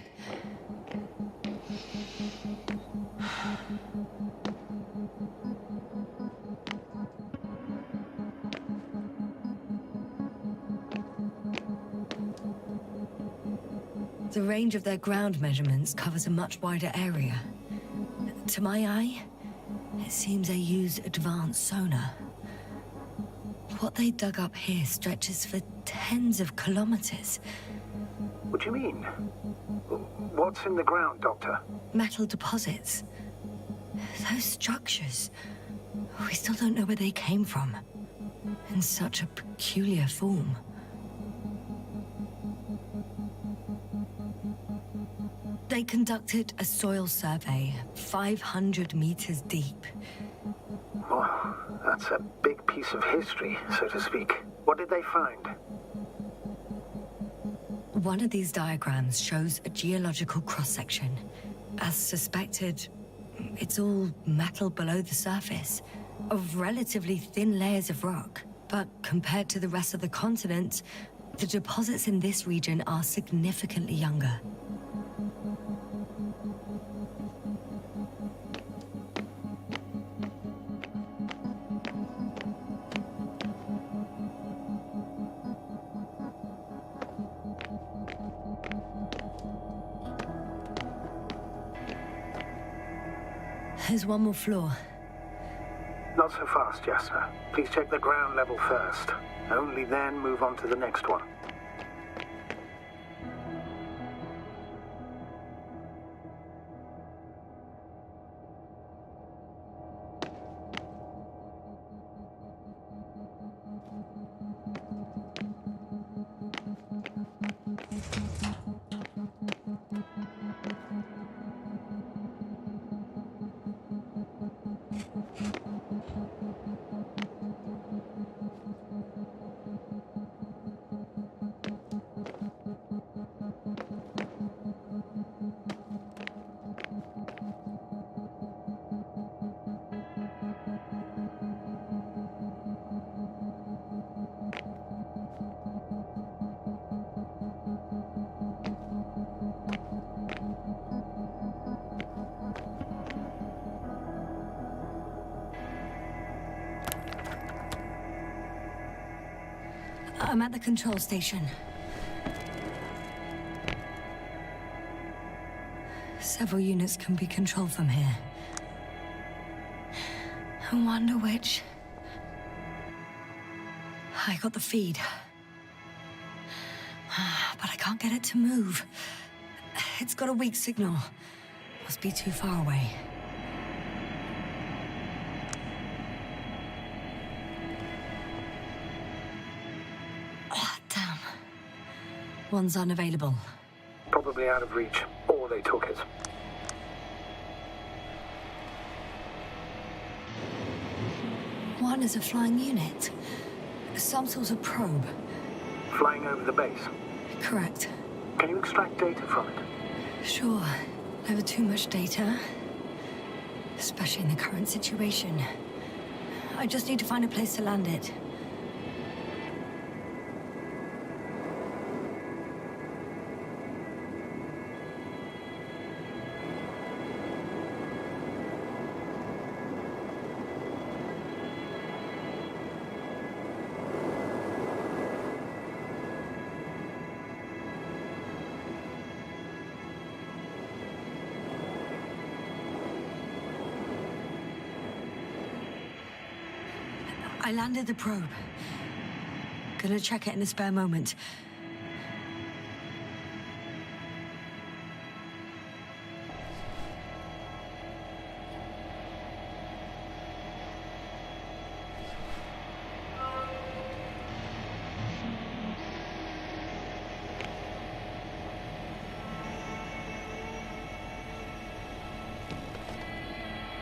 The range of their ground measurements covers a much wider area. To my eye, it seems they used advanced sonar. What they dug up here stretches for tens of kilometers. What do you mean? What's in the ground, Doctor? Metal deposits. Those structures. We still don't know where they came from. In such a peculiar form. They conducted a soil survey 500 meters deep. Oh, that's a big piece of history, so to speak. What did they find? One of these diagrams shows a geological cross-section. As suspected, it's all metal below the surface, of relatively thin layers of rock. But compared to the rest of the continent, the deposits in this region are significantly younger. There's one more floor. Not so fast, Jasna. Please check the ground level first. Only then move on to the next one. I'm at the control station. Several units can be controlled from here. I wonder which... I got the feed. But I can't get it to move. It's got a weak signal. Must be too far away. One's unavailable. Probably out of reach, or they took it. scan is a flying unit. Some sort of probe. Flying over the base. Correct. Can you extract data from it? Sure. Never too much data. Especially in the current situation. I just need to find a place to land it. I landed the probe. Gonna check it in a spare moment.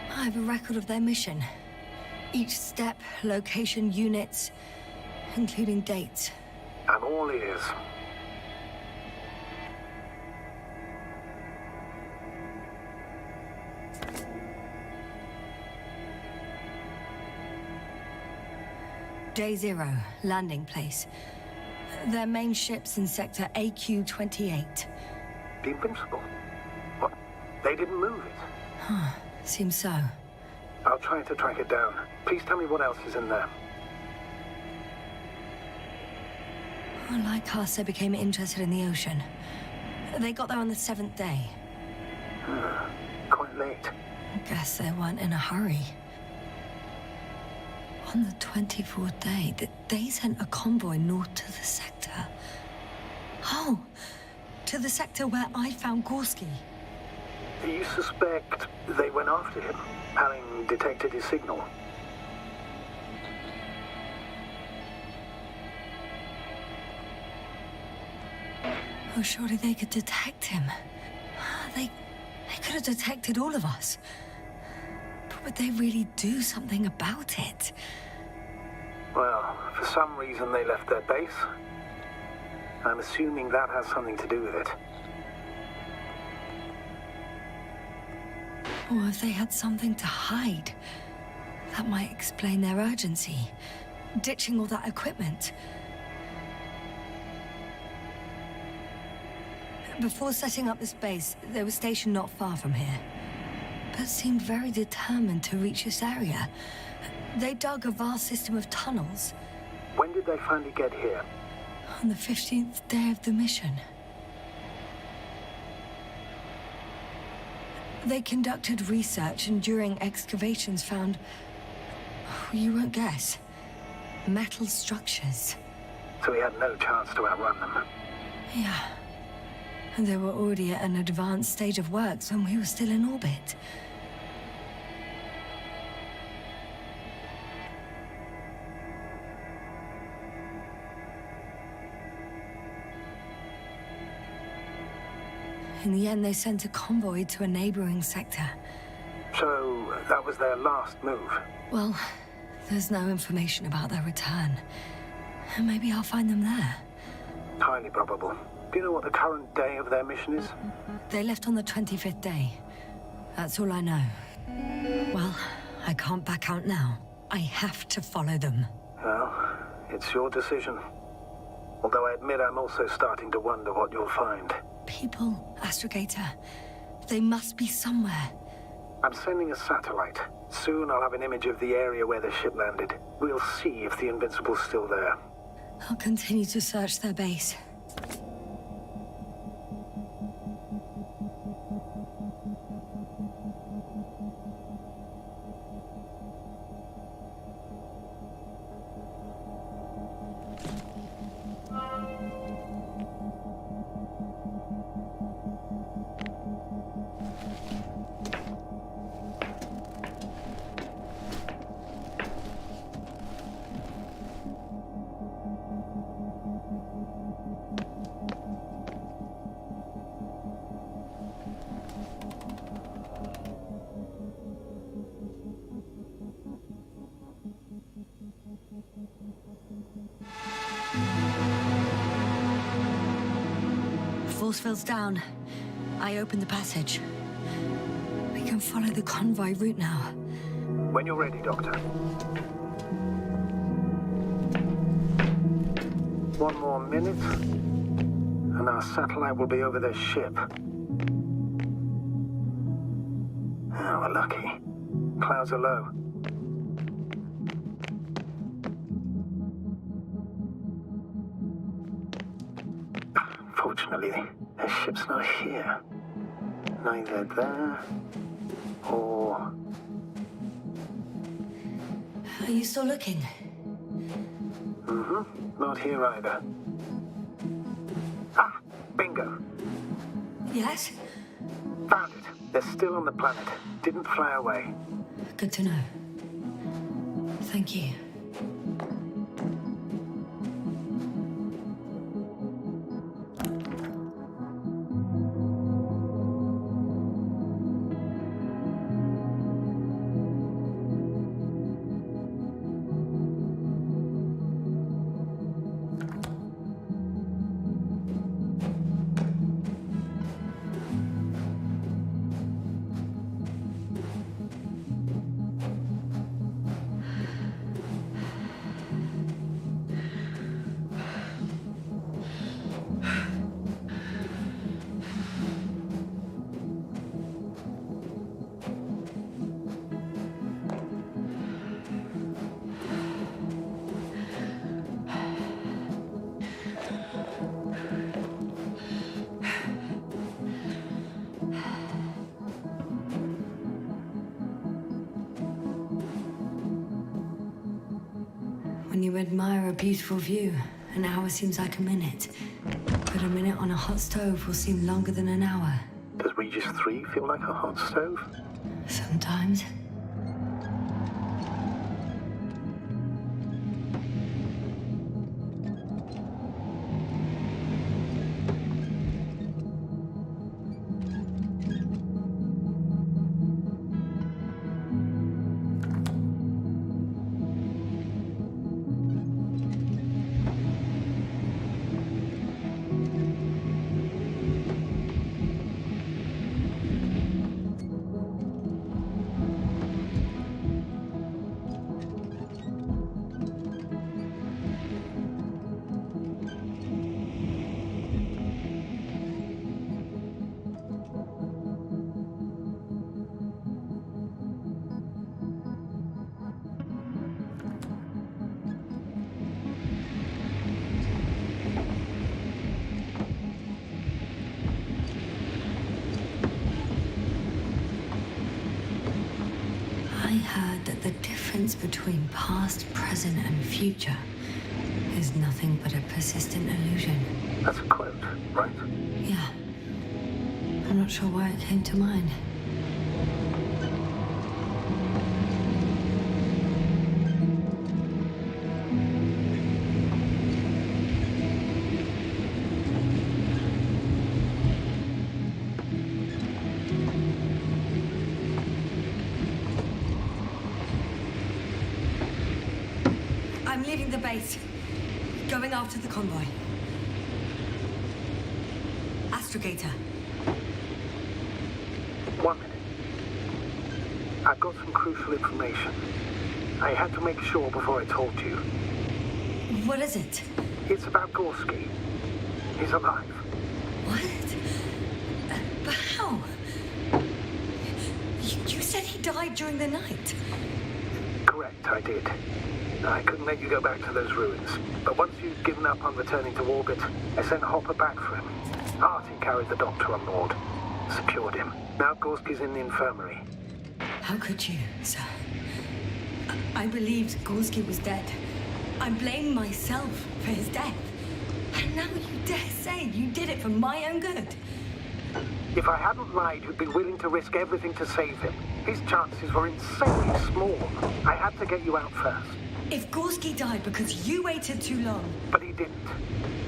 I have a record of their mission. Each step, location, units, including dates. I'm all ears. Day 0, landing place. Their main ship's in sector AQ-28. The Invincible? What? They didn't move it? Huh, seems so. I'll try to track it down. Please tell me what else is in there. Well, like us, they became interested in the ocean. They got there on the 7th day. Quite late. Guess they weren't in a hurry. On the 24th day, they sent a convoy north to the sector. Oh, to the sector where I found Gorski. You suspect they went after him, having detected his signal? Oh, surely they could detect him. They could have detected all of us. But would they really do something about it? Well, for some reason they left their base. I'm assuming that has something to do with it. Or if they had something to hide, that might explain their urgency, ditching all that equipment. Before setting up this base, they were stationed not far from here, but seemed very determined to reach this area. They dug a vast system of tunnels. When did they finally get here? On the 15th day of the mission. They conducted research and during excavations found, you won't guess, metal structures. So we had no chance to outrun them. Yeah. And they were already at an advanced stage of works when we were still in orbit. In the end, they sent a convoy to a neighboring sector. So that was their last move? Well, there's no information about their return. Maybe I'll find them there. Highly probable. Do you know what the current day of their mission is? They left on the 25th day. That's all I know. Well, I can't back out now. I have to follow them. Well, it's your decision. Although I admit I'm also starting to wonder what you'll find. People, Astrogator. They must be somewhere. I'm sending a satellite. Soon I'll have an image of the area where the ship landed. We'll see if the Invincible's still there. I'll continue to search their base. force field's down. I opened the passage. We can follow the convoy route now. When you're ready, Doctor. One more minute, and our satellite will be over their ship. Oh, we're lucky. Clouds are low. Fortunately, their ship's not here. Neither there, or... Are you still looking? Not here either. Ah, bingo. Yes? Found it. They're still on the planet. Didn't fly away. Good to know. Thank you. When you admire a beautiful view, an hour seems like a minute. But a minute on a hot stove will seem longer than an hour. Does Regis III feel like a hot stove? Sometimes. The difference between past, present, and future is nothing but a persistent illusion. That's a quote, right? Yeah. I'm not sure why it came to mind. I'm leaving the base, going after the convoy. Astrogator. 1 minute. I've got some crucial information. I had to make sure before I told you. What is it? It's about Gorski. He's alive. What? But how? You said he died during the night. Correct, I did. I couldn't let you go back to those ruins. But once you'd given up on returning to orbit, I sent Hopper back for him. Artie carried the doctor on board. Secured him. Now Gorski's in the infirmary. How could you, sir? I believed Gorski was dead. I blame myself for his death. And now you dare say you did it for my own good. If I hadn't lied, you'd be willing to risk everything to save him. His chances were insanely small. I had to get you out first. If Gorski died because you waited too long... But he didn't.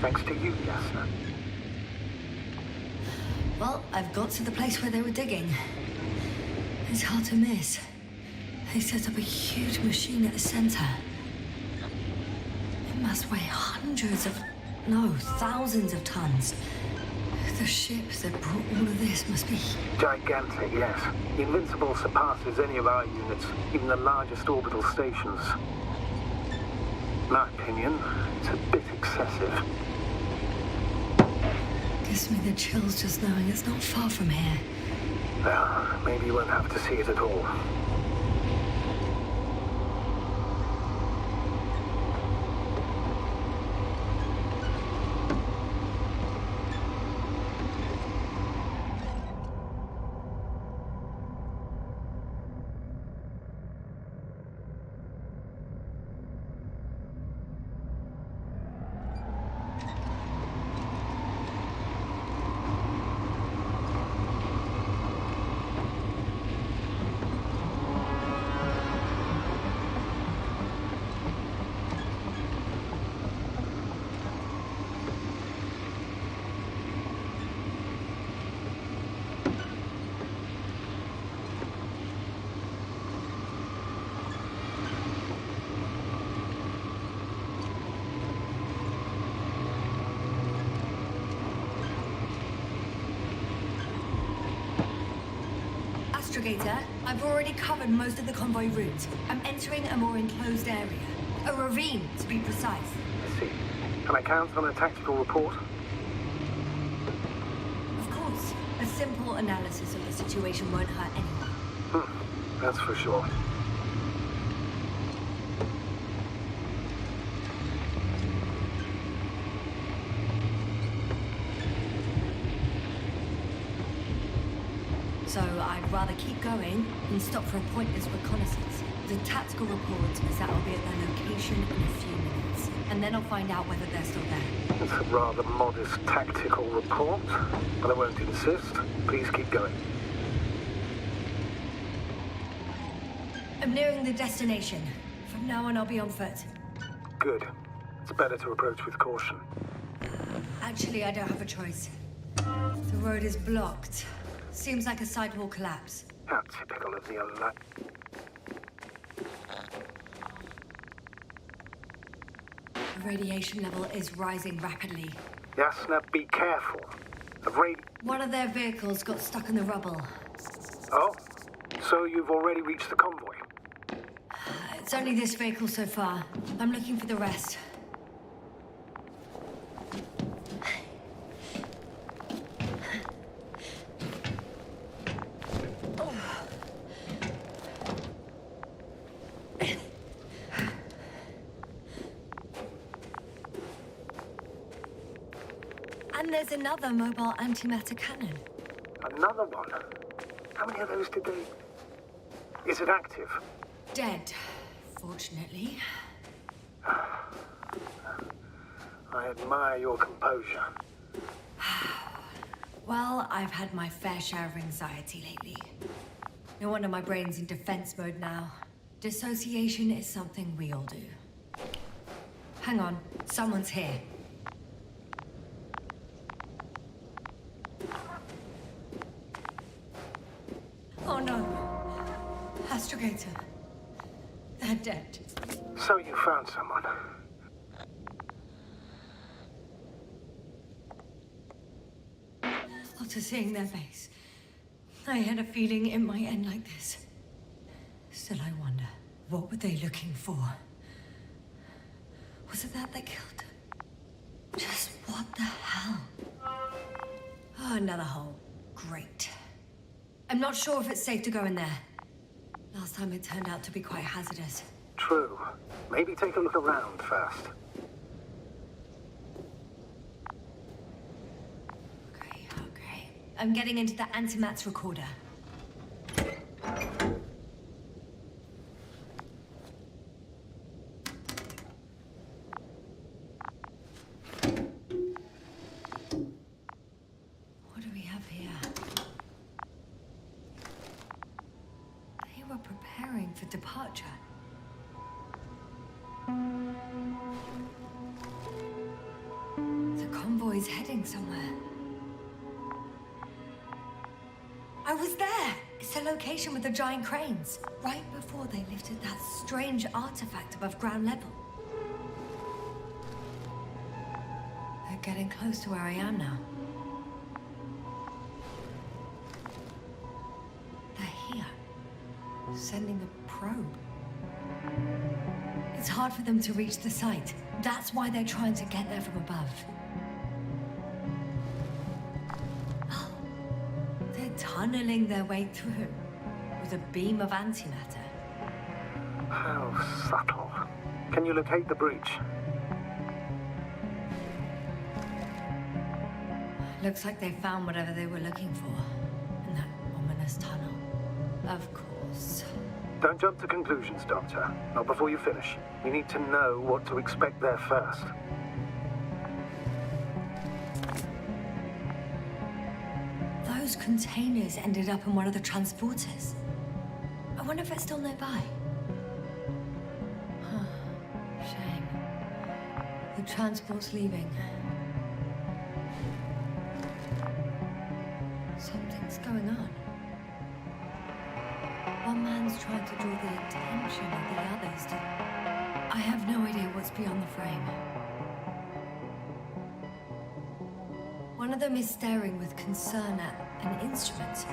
Thanks to you, Yasna. Well, I've got to the place where they were digging. It's hard to miss. They set up a huge machine at the center. It must weigh hundreds of... no, thousands of tons. The ship that brought all of this must be... Gigantic, yes. The Invincible surpasses any of our units, even the largest orbital stations. In my opinion, it's a bit excessive. Gives me the chills just knowing it's not far from here. Well, maybe you won't have to see it at all. I've already covered most of the convoy route. I'm entering a more enclosed area. A ravine, to be precise. I see. Can I count on a tactical report? Of course. A simple analysis of the situation won't hurt anyone. That's for sure. So I'd rather keep going than stop for a pointless reconnaissance. The tactical report is that I'll be at their location in a few minutes, and then I'll find out whether they're still there. It's a rather modest tactical report, but I won't insist. Please keep going. I'm nearing the destination. From now on, I'll be on foot. Good. It's better to approach with caution. Actually, I don't have a choice. The road is blocked. Seems like a sidewall collapse. How typical of the Unluck. The radiation level is rising rapidly. Yasna, be careful. One of their vehicles got stuck in the rubble. Oh? So you've already reached the convoy? It's only this vehicle so far. I'm looking for the rest. And there's another mobile antimatter cannon. Another one? How many of those did they... Is it active? Dead, fortunately. I admire your composure. Well, I've had my fair share of anxiety lately. No wonder my brain's in defense mode now. Dissociation is something we all do. Hang on, someone's here. Oh no. Astrogator. They're dead. So you found someone. After seeing their base, I had a feeling it might end like this. Still, I wonder, what were they looking for? Was it that they killed them? Just what the hell? Oh, another hole. Great. I'm not sure if it's safe to go in there. Last time it turned out to be quite hazardous. True. Maybe take a look around first. Okay. I'm getting into the antimat's recorder. What do we have here? They were preparing for departure. The convoy's heading somewhere. I was there! It's the location with the giant cranes. Right before they lifted that strange artifact above ground level. They're getting close to where I am now. Sending a probe. It's hard for them to reach the site. That's why they're trying to get there from above. Oh, they're tunneling their way through with a beam of antimatter. How subtle. Can you locate the breach? Looks like they found whatever they were looking for in that ominous tunnel. Of course. Don't jump to conclusions, Doctor. Not before you finish. You need to know what to expect there first. Those containers ended up in one of the transporters. I wonder if it's still nearby. Huh. Shame. The transport's leaving. Something's going on. One man's trying to draw the attention of the others to... I have no idea what's beyond the frame. One of them is staring with concern at an instrument.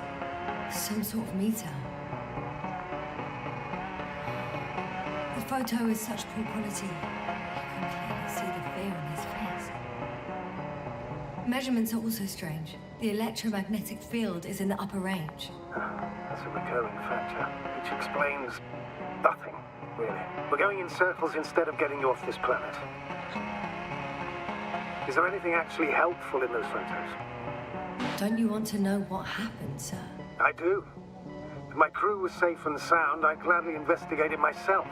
Some sort of meter. The photo is such poor quality. You can clearly see the fear on his face. Measurements are also strange. The electromagnetic field is in the upper range. That's a recurring factor, which explains nothing, really. We're going in circles instead of getting you off this planet. Is there anything actually helpful in those photos? Don't you want to know what happened, sir? I do. If my crew was safe and sound, I'd gladly investigate it myself.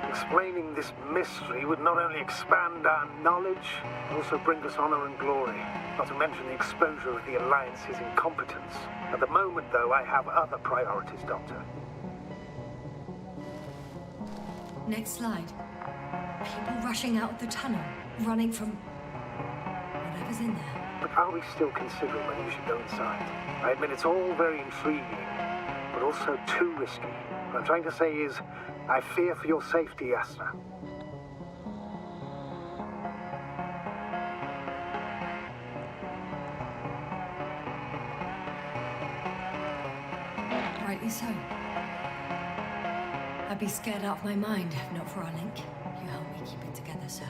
Explaining this mystery would not only expand our knowledge, but also bring us honor and glory. Not to mention the exposure of the Alliance's incompetence. At the moment, though, I have other priorities, Doctor. Next slide. People rushing out of the tunnel, running from whatever's in there. But are we still considering whether we should go inside? I admit it's all very intriguing, but also too risky. What I'm trying to say is, I fear for your safety, Yasna. Rightly so. I'd be scared out of my mind if not for our link. You help me keep it together, sir.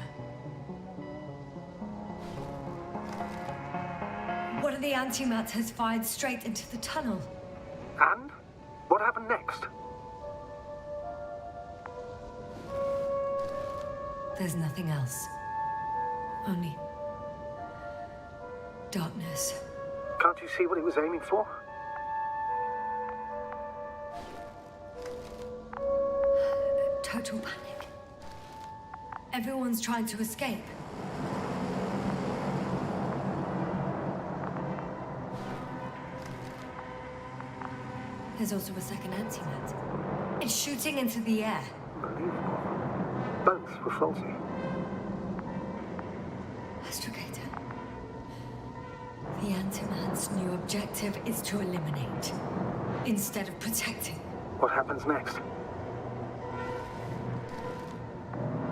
One of the antimats has fired straight into the tunnel. And? What happened next? There's nothing else. Only... darkness. Can't you see what it was aiming for? Total panic. Everyone's trying to escape. There's also a second antimat. It's shooting into the air. Unbelievable. Both were faulty. Astrogator. The antimat's new objective is to eliminate, instead of protecting. What happens next?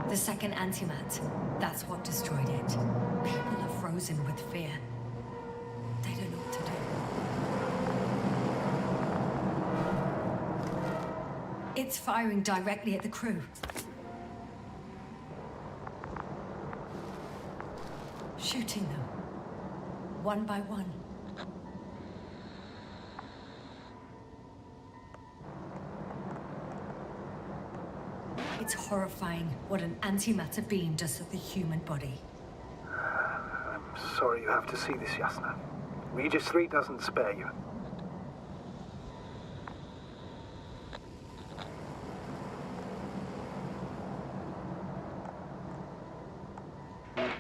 The second antimat, that's what destroyed it. People are frozen with fear. They don't know what to do. It's firing directly at the crew. Shooting them, one by one. It's horrifying what an antimatter beam does to the human body. I'm sorry you have to see this, Yasna. Regis III doesn't spare you.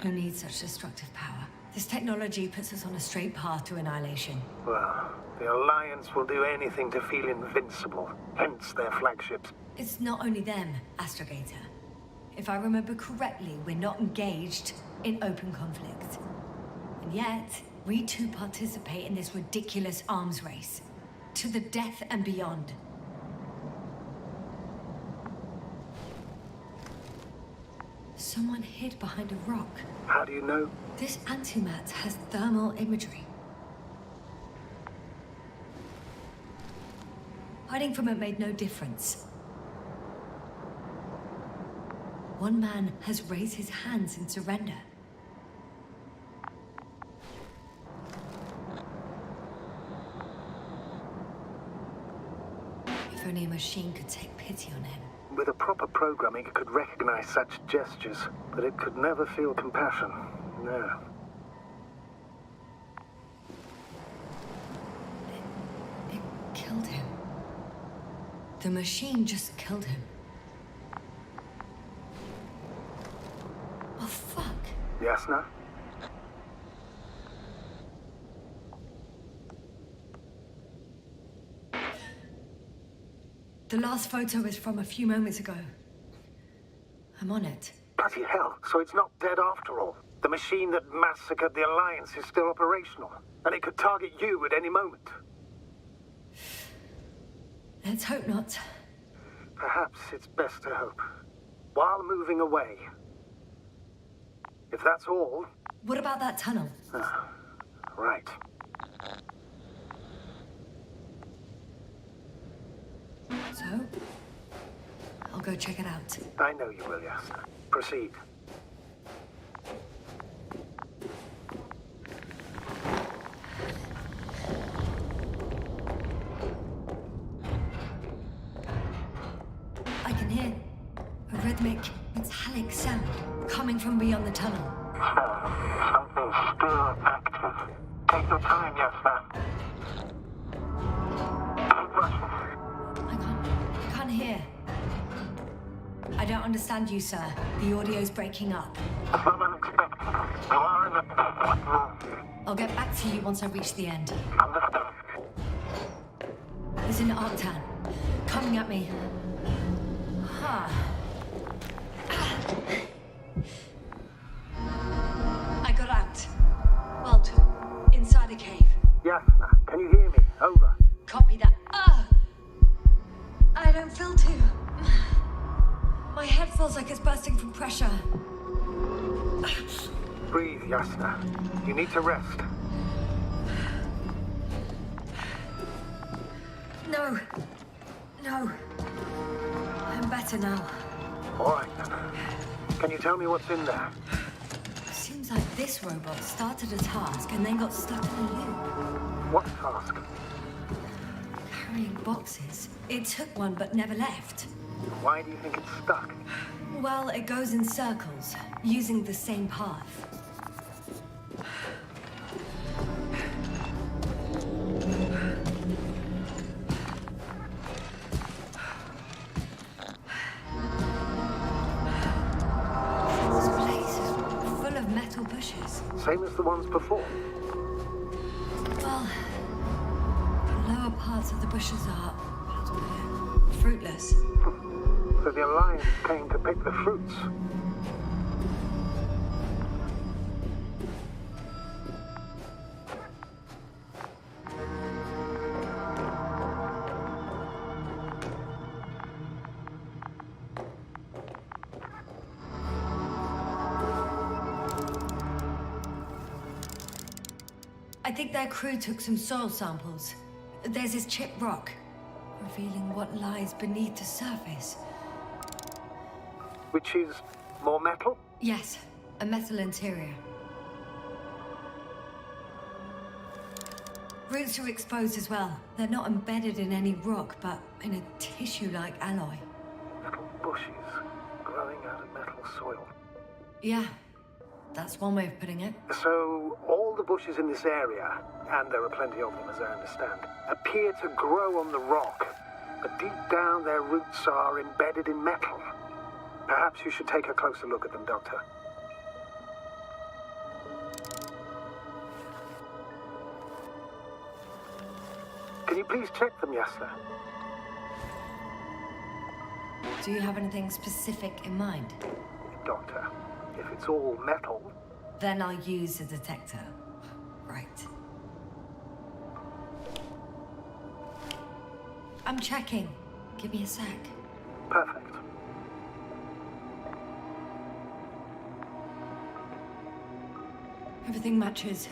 Who needs such destructive power? This technology puts us on a straight path to annihilation. Well, the Alliance will do anything to feel invincible, hence their flagships. It's not only them, Astrogator. If I remember correctly, we're not engaged in open conflict. And yet, we too participate in this ridiculous arms race. To the death and beyond. Someone hid behind a rock. How do you know? This antimat has thermal imagery. Hiding from it made no difference. One man has raised his hands in surrender. If only a machine could take pity on him. With a proper programming, it could recognize such gestures, but it could never feel compassion. No. It killed him. The machine just killed him. Oh, fuck. Yasna? The last photo is from a few moments ago. I'm on it. Bloody hell, so it's not dead after all. The machine that massacred the Alliance is still operational, and it could target you at any moment. Let's hope not. Perhaps it's best to hope. While moving away. If that's all... What about that tunnel? Right. So, I'll go check it out. I know you will, Yasna. Proceed. I can hear a rhythmic, metallic sound coming from beyond the tunnel. Something's still active. Take your time, Yasna. Keep rushing. I can't hear. I don't understand you, sir. The audio's breaking up. From unexpected. You are in the what room? I'll get back to you once I reach the end. Understood. He's in Arctan. Coming at me. Huh. I got out. Well, inside a cave. Yasna, can you hear me? Over. Copy that. I don't feel too. My head feels like it's bursting from pressure. Breathe, Yasna. You need to rest. No. I'm better now. All right, then. Can you tell me what's in there? Seems like this robot started a task and then got stuck in a loop. What task? Carrying boxes. It took one but never left. Why do you think it's stuck? Well, it goes in circles, using the same path. This place is full of metal bushes. Same as the ones before. Well, the lower parts of the bushes are fruitless. So the Alliance came to pick the fruits. I think their crew took some soil samples. There's this chipped rock, revealing what lies beneath the surface. Which is more metal? Yes, a metal interior. Roots are exposed as well. They're not embedded in any rock, but in a tissue-like alloy. Little bushes growing out of metal soil. Yeah, that's one way of putting it. So all the bushes in this area, and there are plenty of them as I understand, appear to grow on the rock, but deep down their roots are embedded in metal. Perhaps you should take a closer look at them, Doctor. Can you please check them, Yasna? Do you have anything specific in mind? Doctor, if it's all metal... Then I'll use a detector. Right. I'm checking. Give me a sec. Perfect. Everything matches.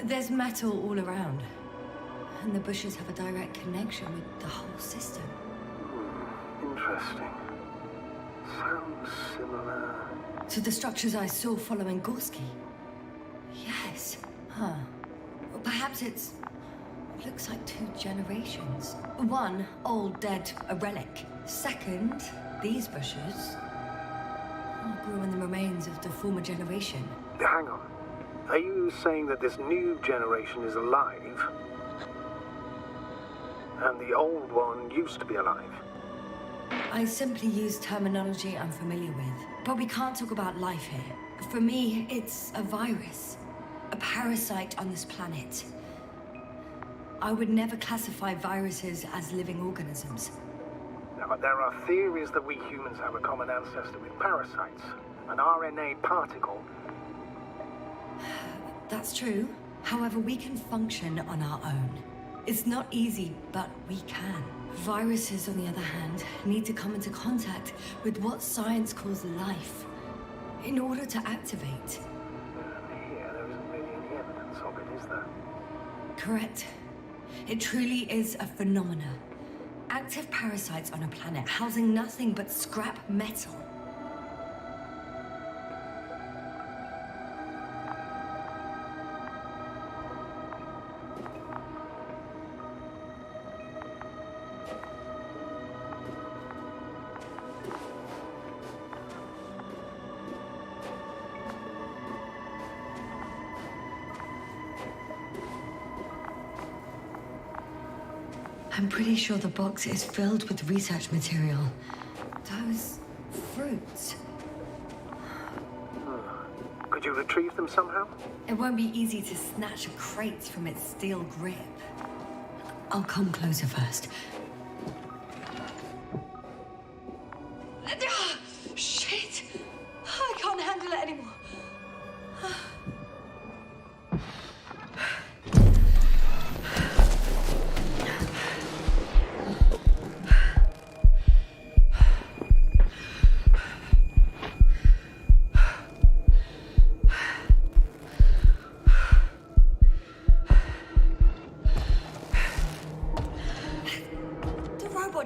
There's metal all around. and the bushes have a direct connection with the whole system. Interesting. Sounds similar. To the structures I saw following Gorski. Yes. Huh. Well, perhaps it looks like 2 generations. One, old, dead, a relic. Second, these bushes grew in the remains of the former generation. Hang on. Are you saying that this new generation is alive? And the old one used to be alive? I simply use terminology I'm familiar with. But we can't talk about life here. For me, it's a virus. A parasite on this planet. I would never classify viruses as living organisms. Now, but there are theories that we humans have a common ancestor with parasites. An RNA particle. That's true. However, we can function on our own. It's not easy, but we can. Viruses, on the other hand, need to come into contact with what science calls life in order to activate. Here, there isn't really any evidence of it, is there? Correct. It truly is a phenomenon. Active parasites on a planet housing nothing but scrap metal. I'm pretty sure the box is filled with research material. Those fruits. Could you retrieve them somehow? It won't be easy to snatch a crate from its steel grip. I'll come closer first. Shit! I can't handle it anymore.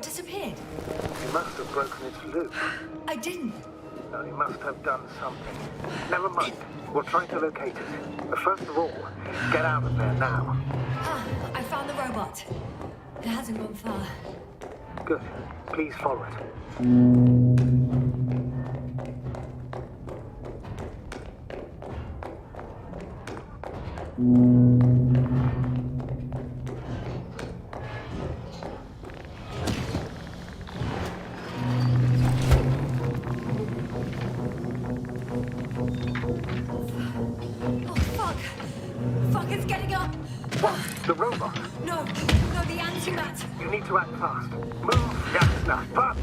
Disappeared. You must have broken its loop. I didn't. No, you must have done something. Never mind. We'll try to locate it. But first of all, get out of there now. I found the robot. It hasn't gone far. Good. Please follow it. The robot? No, the antimat. You need to act fast. Move, Jasna, fast!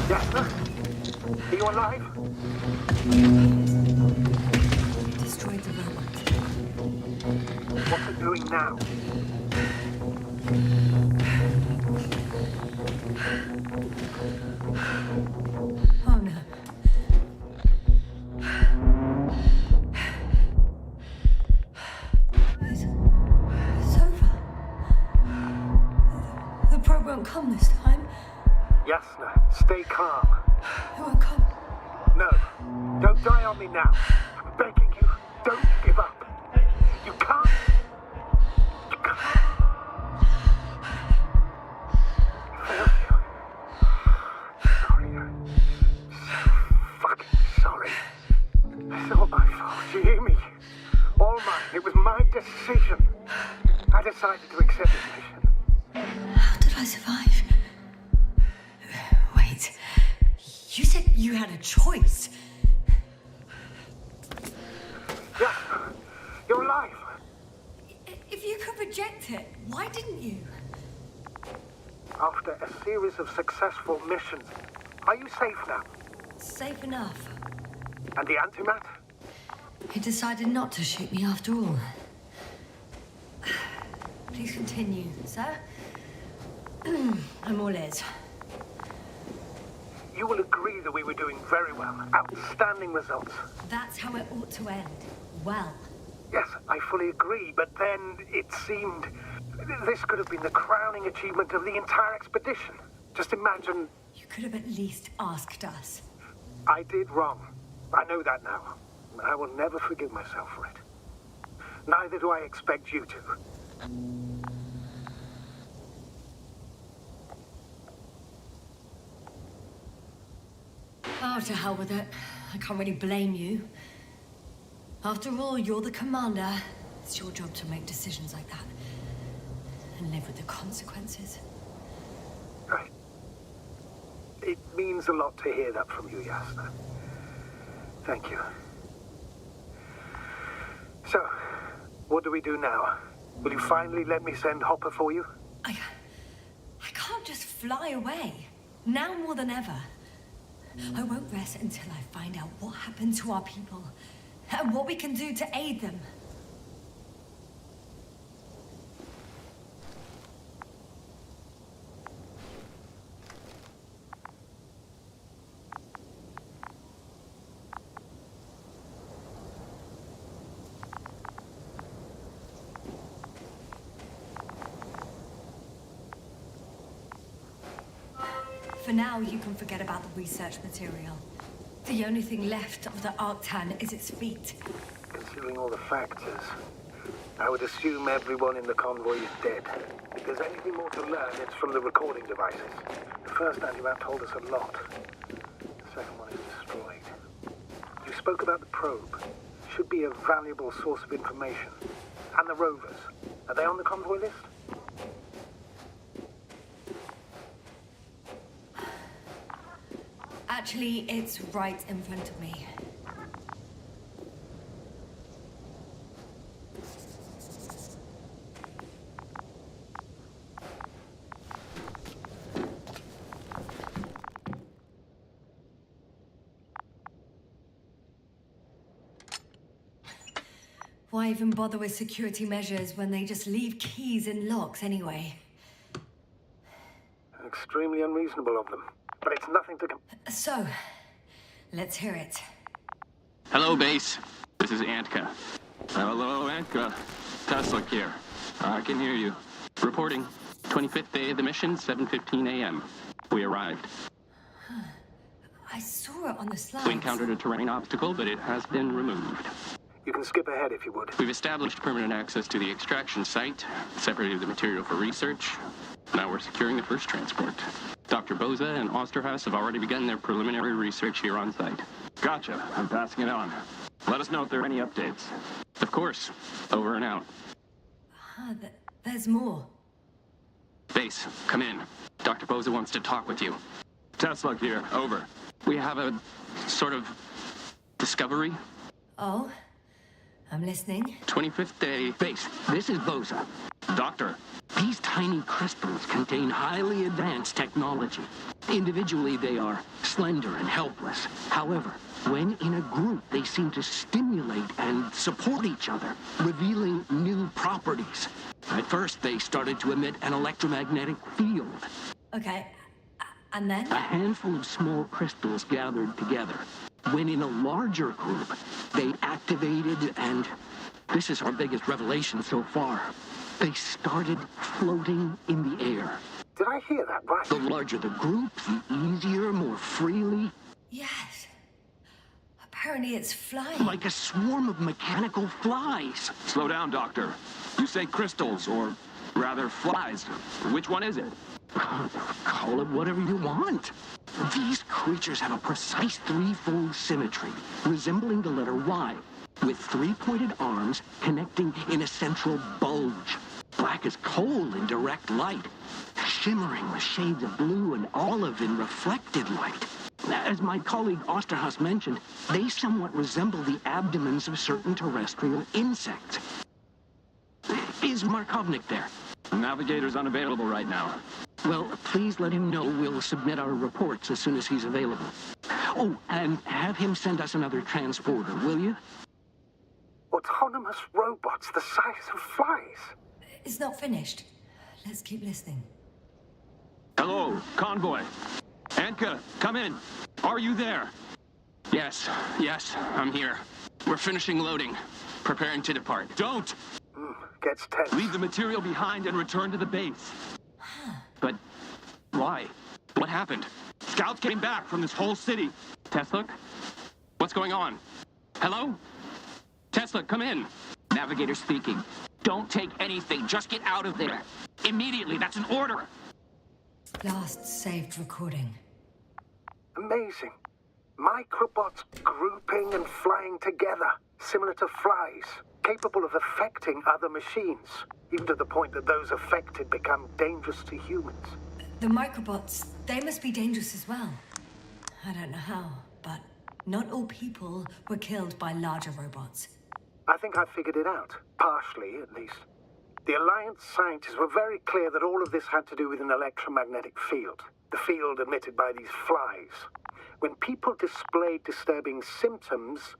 Jasna? Are you alive? Destroyed the robot. What's it doing now? Oh no. Won't come this time. Jasna, stay calm. It won't come. No, don't die on me now. I'm begging you, don't give up. You can't. You can't. I failed you. Sorry. I'm so fucking sorry. It's all my fault. You hear me? All mine. It was my decision. I decided to accept this mission. How did I survive? Wait. You said you had a choice. Yeah, you're alive. If you could reject it, why didn't you? After a series of successful missions, are you safe now? Safe enough. And the antimat? He decided not to shoot me after all. Please continue, sir. I'm all ears. You will agree that we were doing very well. Outstanding results. That's how it ought to end. Well. Yes, I fully agree, but then it seemed this could have been the crowning achievement of the entire expedition. Just imagine... You could have at least asked us. I did wrong. I know that now. I will never forgive myself for it. Neither do I expect you to. Oh, to hell with it. I can't really blame you. After all, you're the commander. It's your job to make decisions like that. And live with the consequences. Right. It means a lot to hear that from you, Yasna. Thank you. So, what do we do now? Will you finally let me send Hopper for you? I can't just fly away. Now more than ever. I won't rest until I find out what happened to our people. And what we can do to aid them. For now, you can forget about the research material. The only thing left of the Arctan is its feet. Considering all the factors, I would assume everyone in the convoy is dead. If there's anything more to learn, it's from the recording devices. The first anti-map told us a lot. The second one is destroyed. You spoke about the probe. Should be a valuable source of information. And the rovers. Are they on the convoy list? Actually, it's right in front of me. Why even bother with security measures when they just leave keys in locks anyway? Extremely unreasonable of them. But it's nothing to... So, let's hear it. Hello, base. This is Antka. Hello, Antka. Tesla here. I can hear you. Reporting. 25th day of the mission, 7:15 a.m. We arrived. I saw it on the slides. We encountered a terrain obstacle, but it has been removed. You can skip ahead if you would. We've established permanent access to the extraction site, separated the material for research. Now we're securing the first transport. Dr. Boza and Osterhaus have already begun their preliminary research here on site. Gotcha. I'm passing it on. Let us know if there are any updates. Of course. Over and out. There's more. Base, come in. Dr. Boza wants to talk with you. Tesla here. Over. We have a sort of discovery. Oh? I'm listening. 25th day. Base, this is Boza. Doctor. These tiny crystals contain highly advanced technology. Individually, they are slender and helpless. However, when in a group, they seem to stimulate and support each other, revealing new properties. At first, they started to emit an electromagnetic field. Okay, and then? A handful of small crystals gathered together. When in a larger group, they activated and... This is our biggest revelation so far. They started floating in the air. Did I hear that right? The larger the group, the easier, more freely. Yes. Apparently it's flying. Like a swarm of mechanical flies. Slow down, Doctor. You say crystals, or rather flies. Which one is it? Call it whatever you want. These creatures have a precise threefold symmetry, resembling the letter Y, with three-pointed arms connecting in a central bulge. Black as coal in direct light, shimmering with shades of blue and olive in reflected light. As my colleague Osterhaus mentioned, they somewhat resemble the abdomens of certain terrestrial insects. Is Markovnik there? Navigator's unavailable right now. Well, please let him know we'll submit our reports as soon as he's available. Oh, and have him send us another transporter, will you? Autonomous robots the size of flies. It's not finished. Let's keep listening. Hello, convoy. Antka, come in. Are you there? Yes, I'm here. We're finishing loading. Preparing to depart. Don't! Gets tense. Leave the material behind and return to the base. But why? What happened? Scouts came back from this whole city. Tesla? What's going on? Hello? Tesla, come in. Navigator speaking. Don't take anything. Just get out of there. Immediately. That's an order. Last saved recording. Amazing. Microbots grouping and flying together, similar to flies, capable of affecting other machines, even to the point that those affected become dangerous to humans. The microbots, they must be dangerous as well. I don't know how, but not all people were killed by larger robots. I think I figured it out, partially at least. The Alliance scientists were very clear that all of this had to do with an electromagnetic field, the field emitted by these flies. When people displayed disturbing symptoms,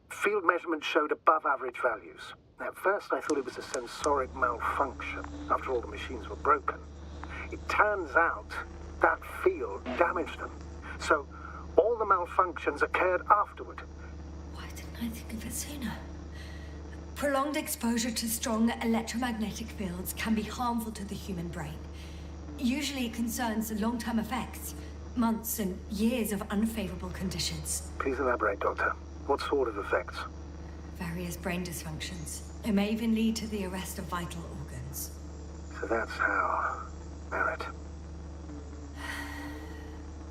field measurements showed above average values. At first, I thought it was a sensoric malfunction, after all the machines were broken. It turns out that field damaged them. So, all the malfunctions occurred afterward. Why didn't I think of it sooner? Prolonged exposure to strong electromagnetic fields can be harmful to the human brain. Usually it concerns long-term effects, months and years of unfavorable conditions. Please elaborate, Doctor. What sort of effects? Various brain dysfunctions. It may even lead to the arrest of vital organs. So that's how... Barrett.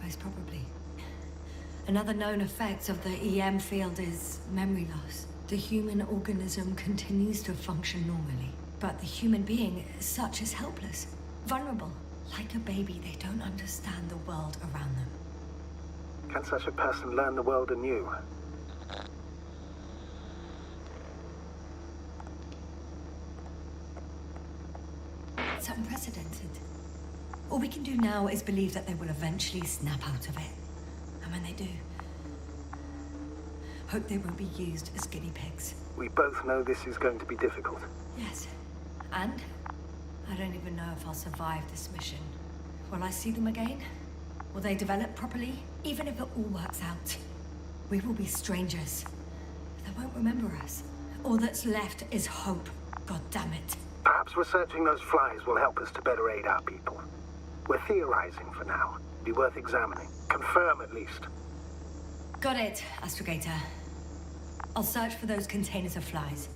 Most probably. Another known effect of the EM field is memory loss. The human organism continues to function normally, but the human being as such is helpless, vulnerable. Like a baby, they don't understand the world around them. Can such a person learn the world anew? It's unprecedented. All we can do now is believe that they will eventually snap out of it. And when they do, hope they won't be used as guinea pigs. We both know this is going to be difficult. Yes. And I don't even know if I'll survive this mission. Will I see them again? Will they develop properly? Even if it all works out, we will be strangers. They won't remember us. All that's left is hope. God damn it. Perhaps researching those flies will help us to better aid our people. We're theorizing for now. Be worth examining. Confirm at least. Got it, Astrogator. I'll search for those containers of flies.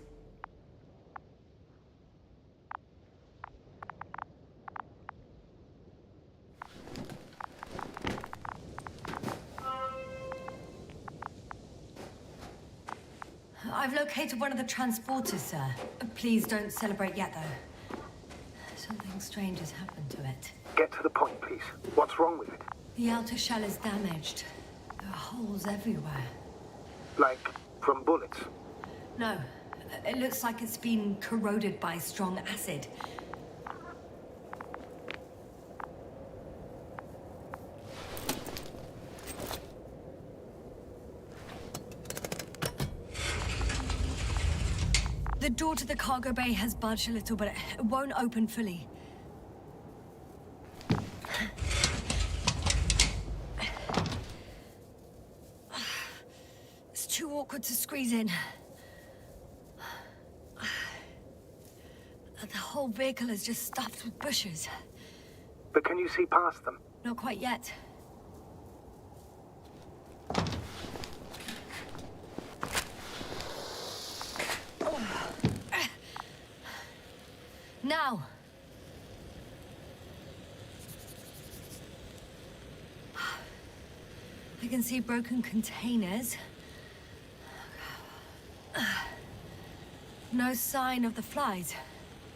I've located one of the transporters, sir. Please don't celebrate yet, though. Something strange has happened to it. Get to the point, please. What's wrong with it? The outer shell is damaged. There are holes everywhere. Like, from bullets? No. It looks like it's been corroded by strong acid. The door to the cargo bay has budged a little, but it won't open fully. It's too awkward to squeeze in. The whole vehicle is just stuffed with bushes. But can you see past them? Not quite yet. Now. I can see broken containers. No sign of the flies.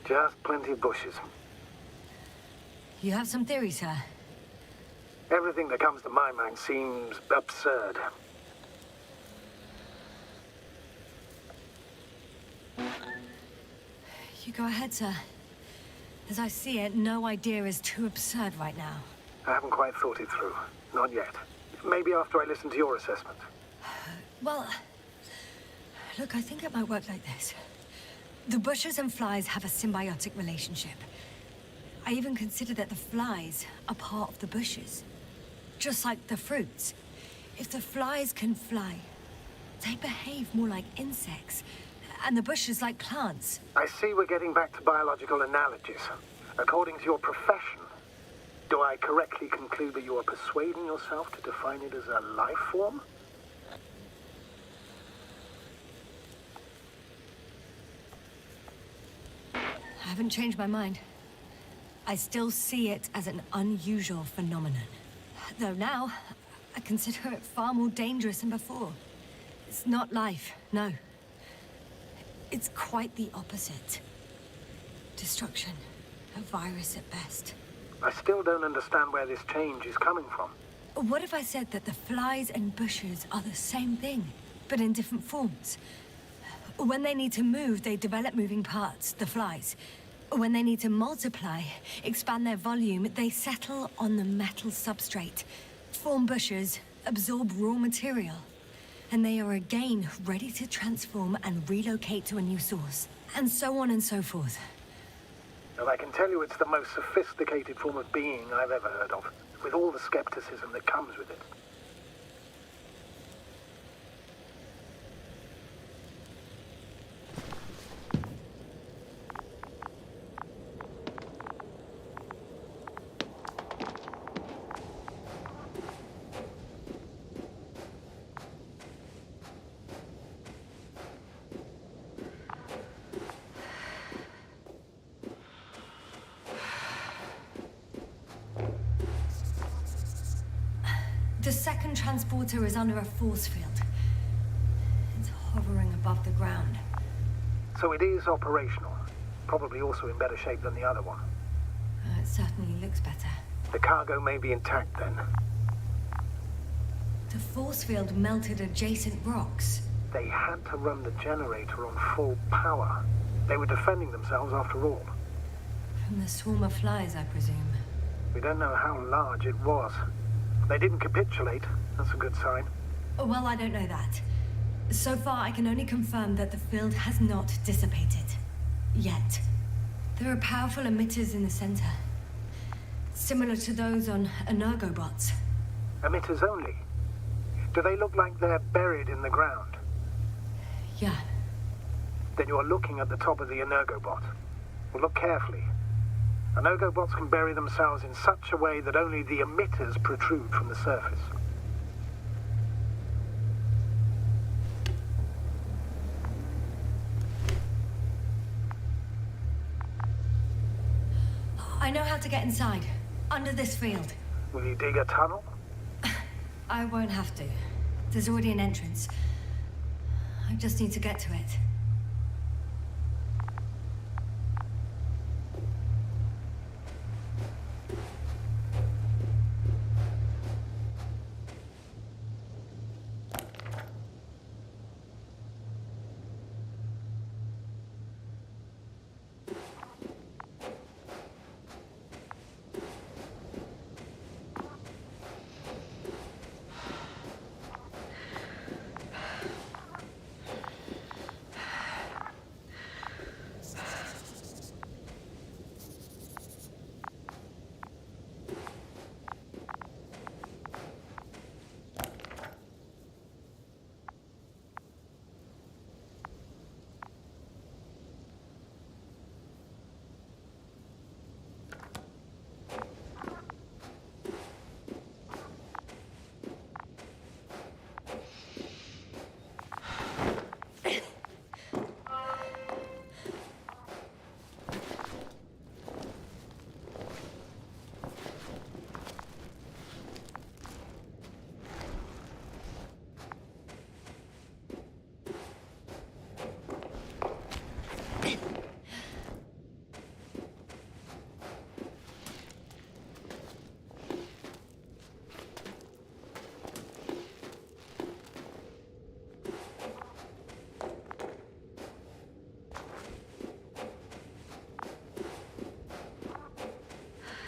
Just plenty of bushes. You have some theories, sir? Everything that comes to my mind seems absurd. You go ahead, sir. As I see it, no idea is too absurd right now. I haven't quite thought it through. Not yet. Maybe after I listen to your assessment. Well, look, I think it might work like this. The bushes and flies have a symbiotic relationship. I even consider that the flies are part of the bushes. Just like the fruits. If the flies can fly, They behave more like insects, and the bushes like plants. I see we're getting back to biological analogies. According to your profession, do I correctly conclude that you are persuading yourself to define it as a life form? I haven't changed my mind. I still see it as an unusual phenomenon. Though now, I consider it far more dangerous than before. It's not life, no. It's quite the opposite. Destruction. A virus at best. I still don't understand where this change is coming from. What if I said that the flies and bushes are the same thing, but in different forms? When they need to move, they develop moving parts, the flies. When they need to multiply, expand their volume, they settle on the metal substrate, form bushes, absorb raw material. And they are again ready to transform and relocate to a new source. And so on and so forth. Well, I can tell you it's the most sophisticated form of being I've ever heard of, with all the skepticism that comes with it. The second transporter is under a force field. It's hovering above the ground. So it is operational. Probably also in better shape than the other one. It certainly looks better. The cargo may be intact then. The force field melted adjacent rocks. They had to run the generator on full power. They were defending themselves after all. From the swarm of flies, I presume. We don't know how large it was. They didn't capitulate. That's a good sign. Well, I don't know that. So far, I can only confirm that the field has not dissipated. Yet. There are powerful emitters in the center. Similar to those on energobots. Emitters only? Do they look like they're buried in the ground? Yeah. Then you're looking at the top of the energobot. Well, look carefully. Energobots can bury themselves in such a way that only the emitters protrude from the surface. I know how to get inside. Under this field. Will you dig a tunnel? I won't have to. There's already an entrance. I just need to get to it.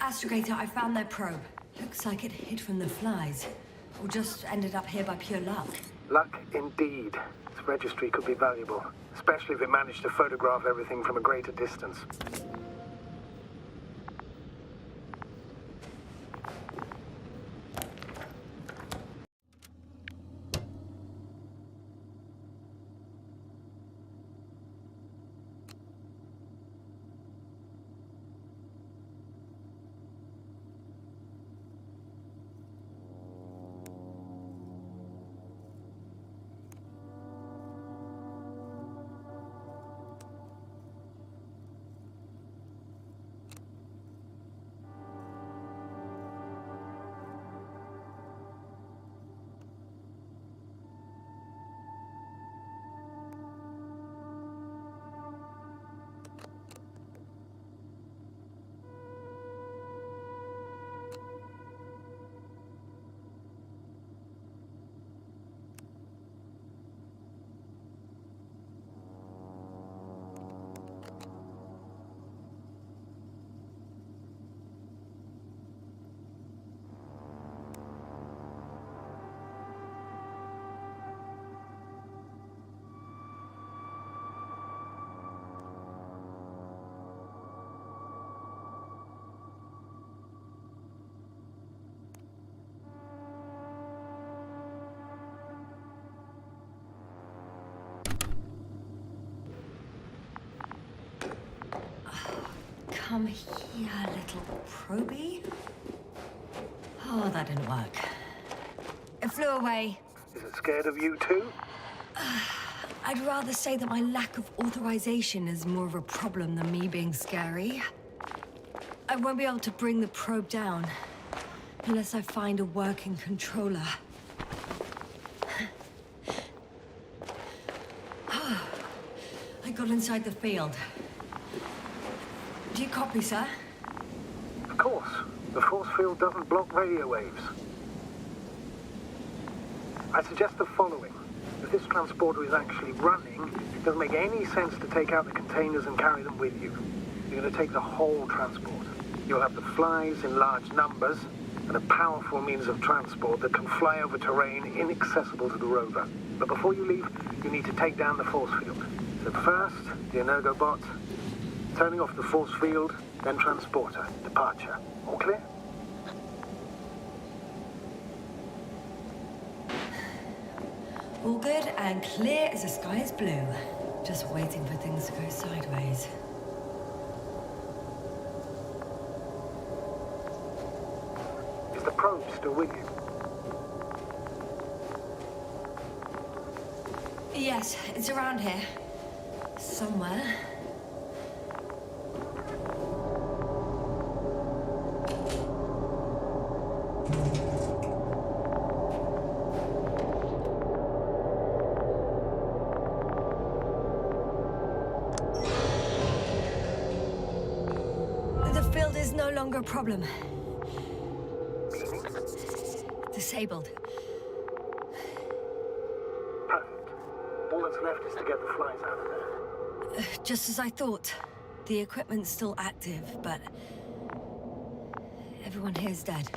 Astrogator, I found their probe. Looks like it hid from the flies. Or just ended up here by pure luck. Luck indeed. Its registry could be valuable, especially if it managed to photograph everything from a greater distance. Come here, little probie. Oh, that didn't work. It flew away. Is it scared of you too? I'd rather say that my lack of authorization is more of a problem than me being scary. I won't be able to bring the probe down unless I find a working controller. I got inside the field. Do you copy, sir? Of course. The force field doesn't block radio waves. I suggest the following. If this transporter is actually running, it doesn't make any sense to take out the containers and carry them with you. You're going to take the whole transport. You'll have the flies in large numbers and a powerful means of transport that can fly over terrain inaccessible to the rover. But before you leave, you need to take down the force field. So first, the Energobot, turning off the force field, then transporter, departure. All clear? All good and clear as the sky is blue. Just waiting for things to go sideways. Is the probe still with you? Yes, it's around here. Somewhere. The field is no longer a problem. Disabled. Perfect. All that's left is to get the flies out of there. Just as I thought. The equipment's still active, but everyone here is dead.